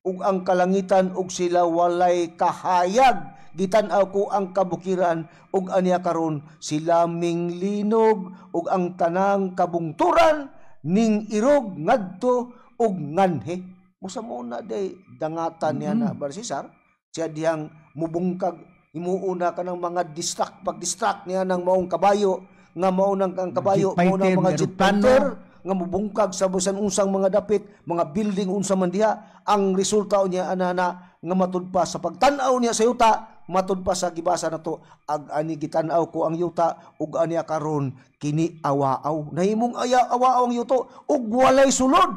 ug ang kalangitan ug sila walay kahayag gitan-aw ko ang kabukiran ug aniya karon sila minglinog ug ang tanang kabungturan ning irog ngadto ug nganhe. Musa mo na day dangatan niya na Brad Cesar siya diyang mubungkag himuuna ka ng mga pag-distract niya ng maong kabayo nga maunang kang kabayo maunang mga jet fighter nga mubungkag sa busan unsang mga dapit mga building unsa man diha ang resulta niya anana nga matud pa sa pagtan-aw niya sa yuta matud pa sa gibasa nato ag ani gitan-aw ko ang yuta ug aniya karon kini awaaw nahimong awaaw ang yuto ug walay sulod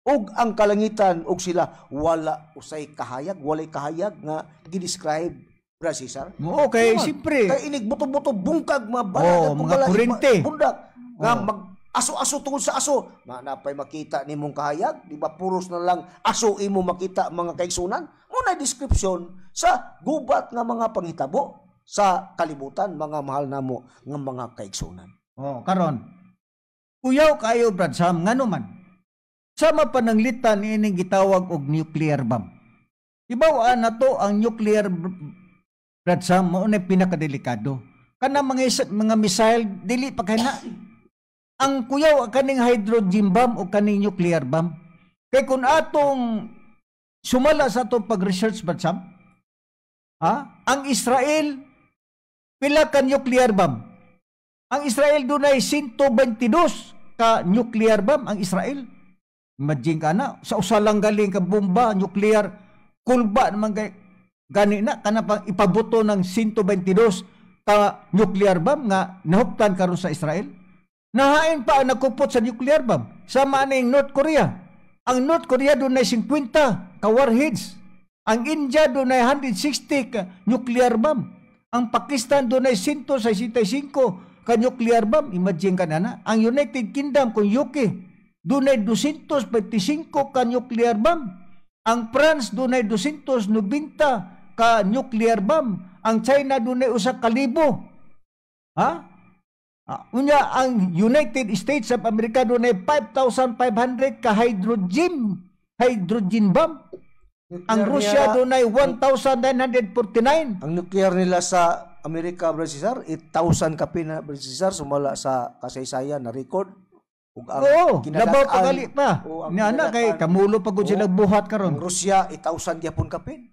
ug ang kalangitan ug sila wala usay kahayag walay kahayag nga gidescribe Brad Cesar. Okay, siyempre kay inig buto-buto bungkag mga balag mga kurente bundak nga Aso-aso tungod sa aso. Napay makita ni mong kahayag. Di ba puros na lang aso imo makita mga kaigsunan? Muna description sa gubat nga mga panghitabo sa kalibutan, mga mahal namo nga mga kaigsunan. Oh, karon. Uyaw kayo Brad Sam ngano man. Sama pananglitan ining gitawag og nuclear bomb. Ibawaan na to ang nuclear Brad Sam mao na pinakadelikado. Kana mga missile dili pa kana. Ang kuyaw kaning hydrogen bomb o kaning nuclear bomb. Kay kun atong sumala sa atong pag-research Brad Sam, ang Israel pila ka nuclear bomb. Ang Israel dunay 122 ka nuclear bomb ang Israel. Imagine ka na, sa usa lang galing ka bomba, nuclear, kulba naman gani na, kana pang ipabuto ng 122 ka nuclear bomb nga nahuptan karon sa Israel. Nahain pa ang nakupot sa nuclear bomb. Sama ning North Korea. Ang North Korea dunay 50 ka warheads. Ang India dunay 160 ka nuclear bomb. Ang Pakistan dunay 165 ka nuclear bomb. Imagine ka na. Ang United Kingdom kung UK dunay 225 ka nuclear bomb. Ang France dunay 290 ka nuclear bomb. Ang China dunay 1,000. Unya ang United States of America dunay 5,500 ka hydrogen bomb. Ang Russia dunay 1,949. Ang nuclear nila sa Amerika, Brad Cesar, 8,000 ka pina, Brad Cesar, sumala sa kasaysayan na record. Oo, labaw pagali pa. Niana kay kamulo pagod sila buhat karon. Ang Russia 8,000 gyapon kapin.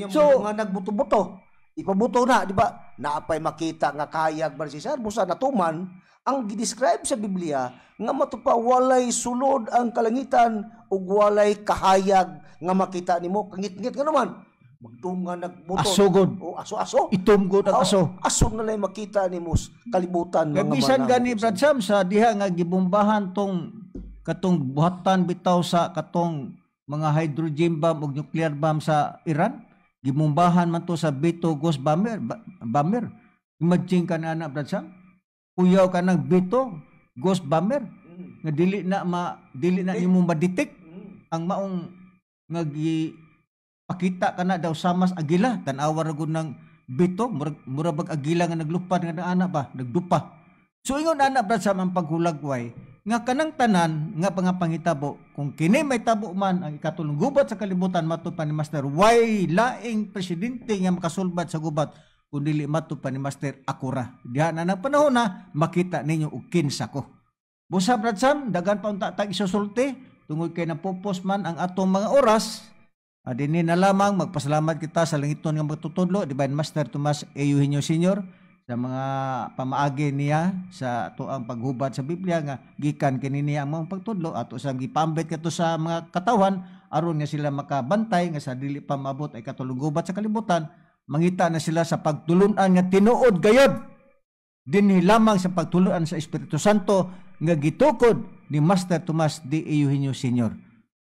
So nga nagbuto-buto, ipabuto na, di ba? Naapay makita nga kahayag Brad Cesar, busa natuman ang gidescribe sa Biblia nga matupa walay sulod ang kalangitan ug walay kahayag nga makita nimo. Kangit-ngit nga naman. Magtunga nagbuto. Asugod. O aso-aso. Itumgod ang aso. Aso na lang makita nimo kalibutan mga bisan gani Brad Sam sa diha nga gibombahan katong buhatan bitaw sa katong mga hydrogen bomb ug nuclear bomb sa Iran. Gibombahan man to sa Beto Ghost bomber. Imagine ka na Brad Sam. Kuyaw ka ng Beto Ghost bomber nga dili na imo ma-detect ang maong nga pakita ka na daw samas agila tan-awa ra gud ng Beto mura bag agila nga naglupad nga ana ba nagdupa. So ingon ana Brad Sam ang paghulagway nga kanang tanan nga pangitabo kung kini may tabo man ang ikatulong gubat sa kalibutan matud pa ni Master way laing presidente nga makasulbad sa gubat kung dili matud pa ni Master akura. Diha na ng panahon na makita ninyo og kinsa ko. Busa Brad Sam dagan pa unta tag isusulti tungod kay napupos man ang atong mga oras. Adini na lamang magpasalamat kita sa langiton nga magtutudlo Divine Master Tomas A. Eugenio Sr. sa mga pamaagi niya sa tuang paghubad sa Biblia nga gikan kini niya ang mga pagtudlo ato sang gipambit kadto sa mga katawan aron nga sila makabantay nga sa dili pa maabot ay katulong gubat sa kalibutan mangita na sila sa pagtulunan nga tinuod gayod dinhi lamang sa pagtulunan sa Espiritu Santo nga gitukod ni Master Tomas D. Eugenio Sr.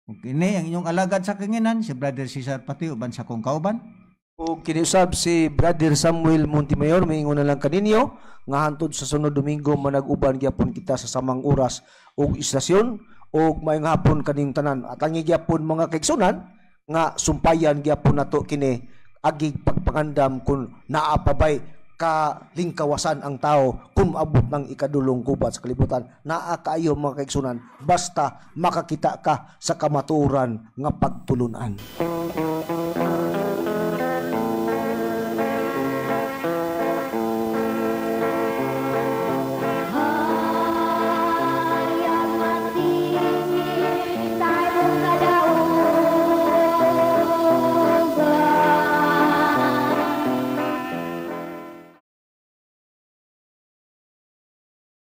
Kini ang inyong alagad sa kanginan si Brother Cesar Patio uban sa kong kauban. O kiniusab si Brother Samuel Montemayor maingon na lang kaninyo nga hantod sa sunod Domingo manag-uban gyapon kita sa samang oras ug istasyon ug maayong hapon kaning tanan at ang gyapon mga kaigsunan nga sumpayan gyapon nato kini agig pagpangandam kung naapabay kalingkawasan ang tao kung abot ng ikadulong gubat sa kalibutan. Naa kaayo mga kaigsunan basta makakita ka sa kamaturan nga pagtulunan.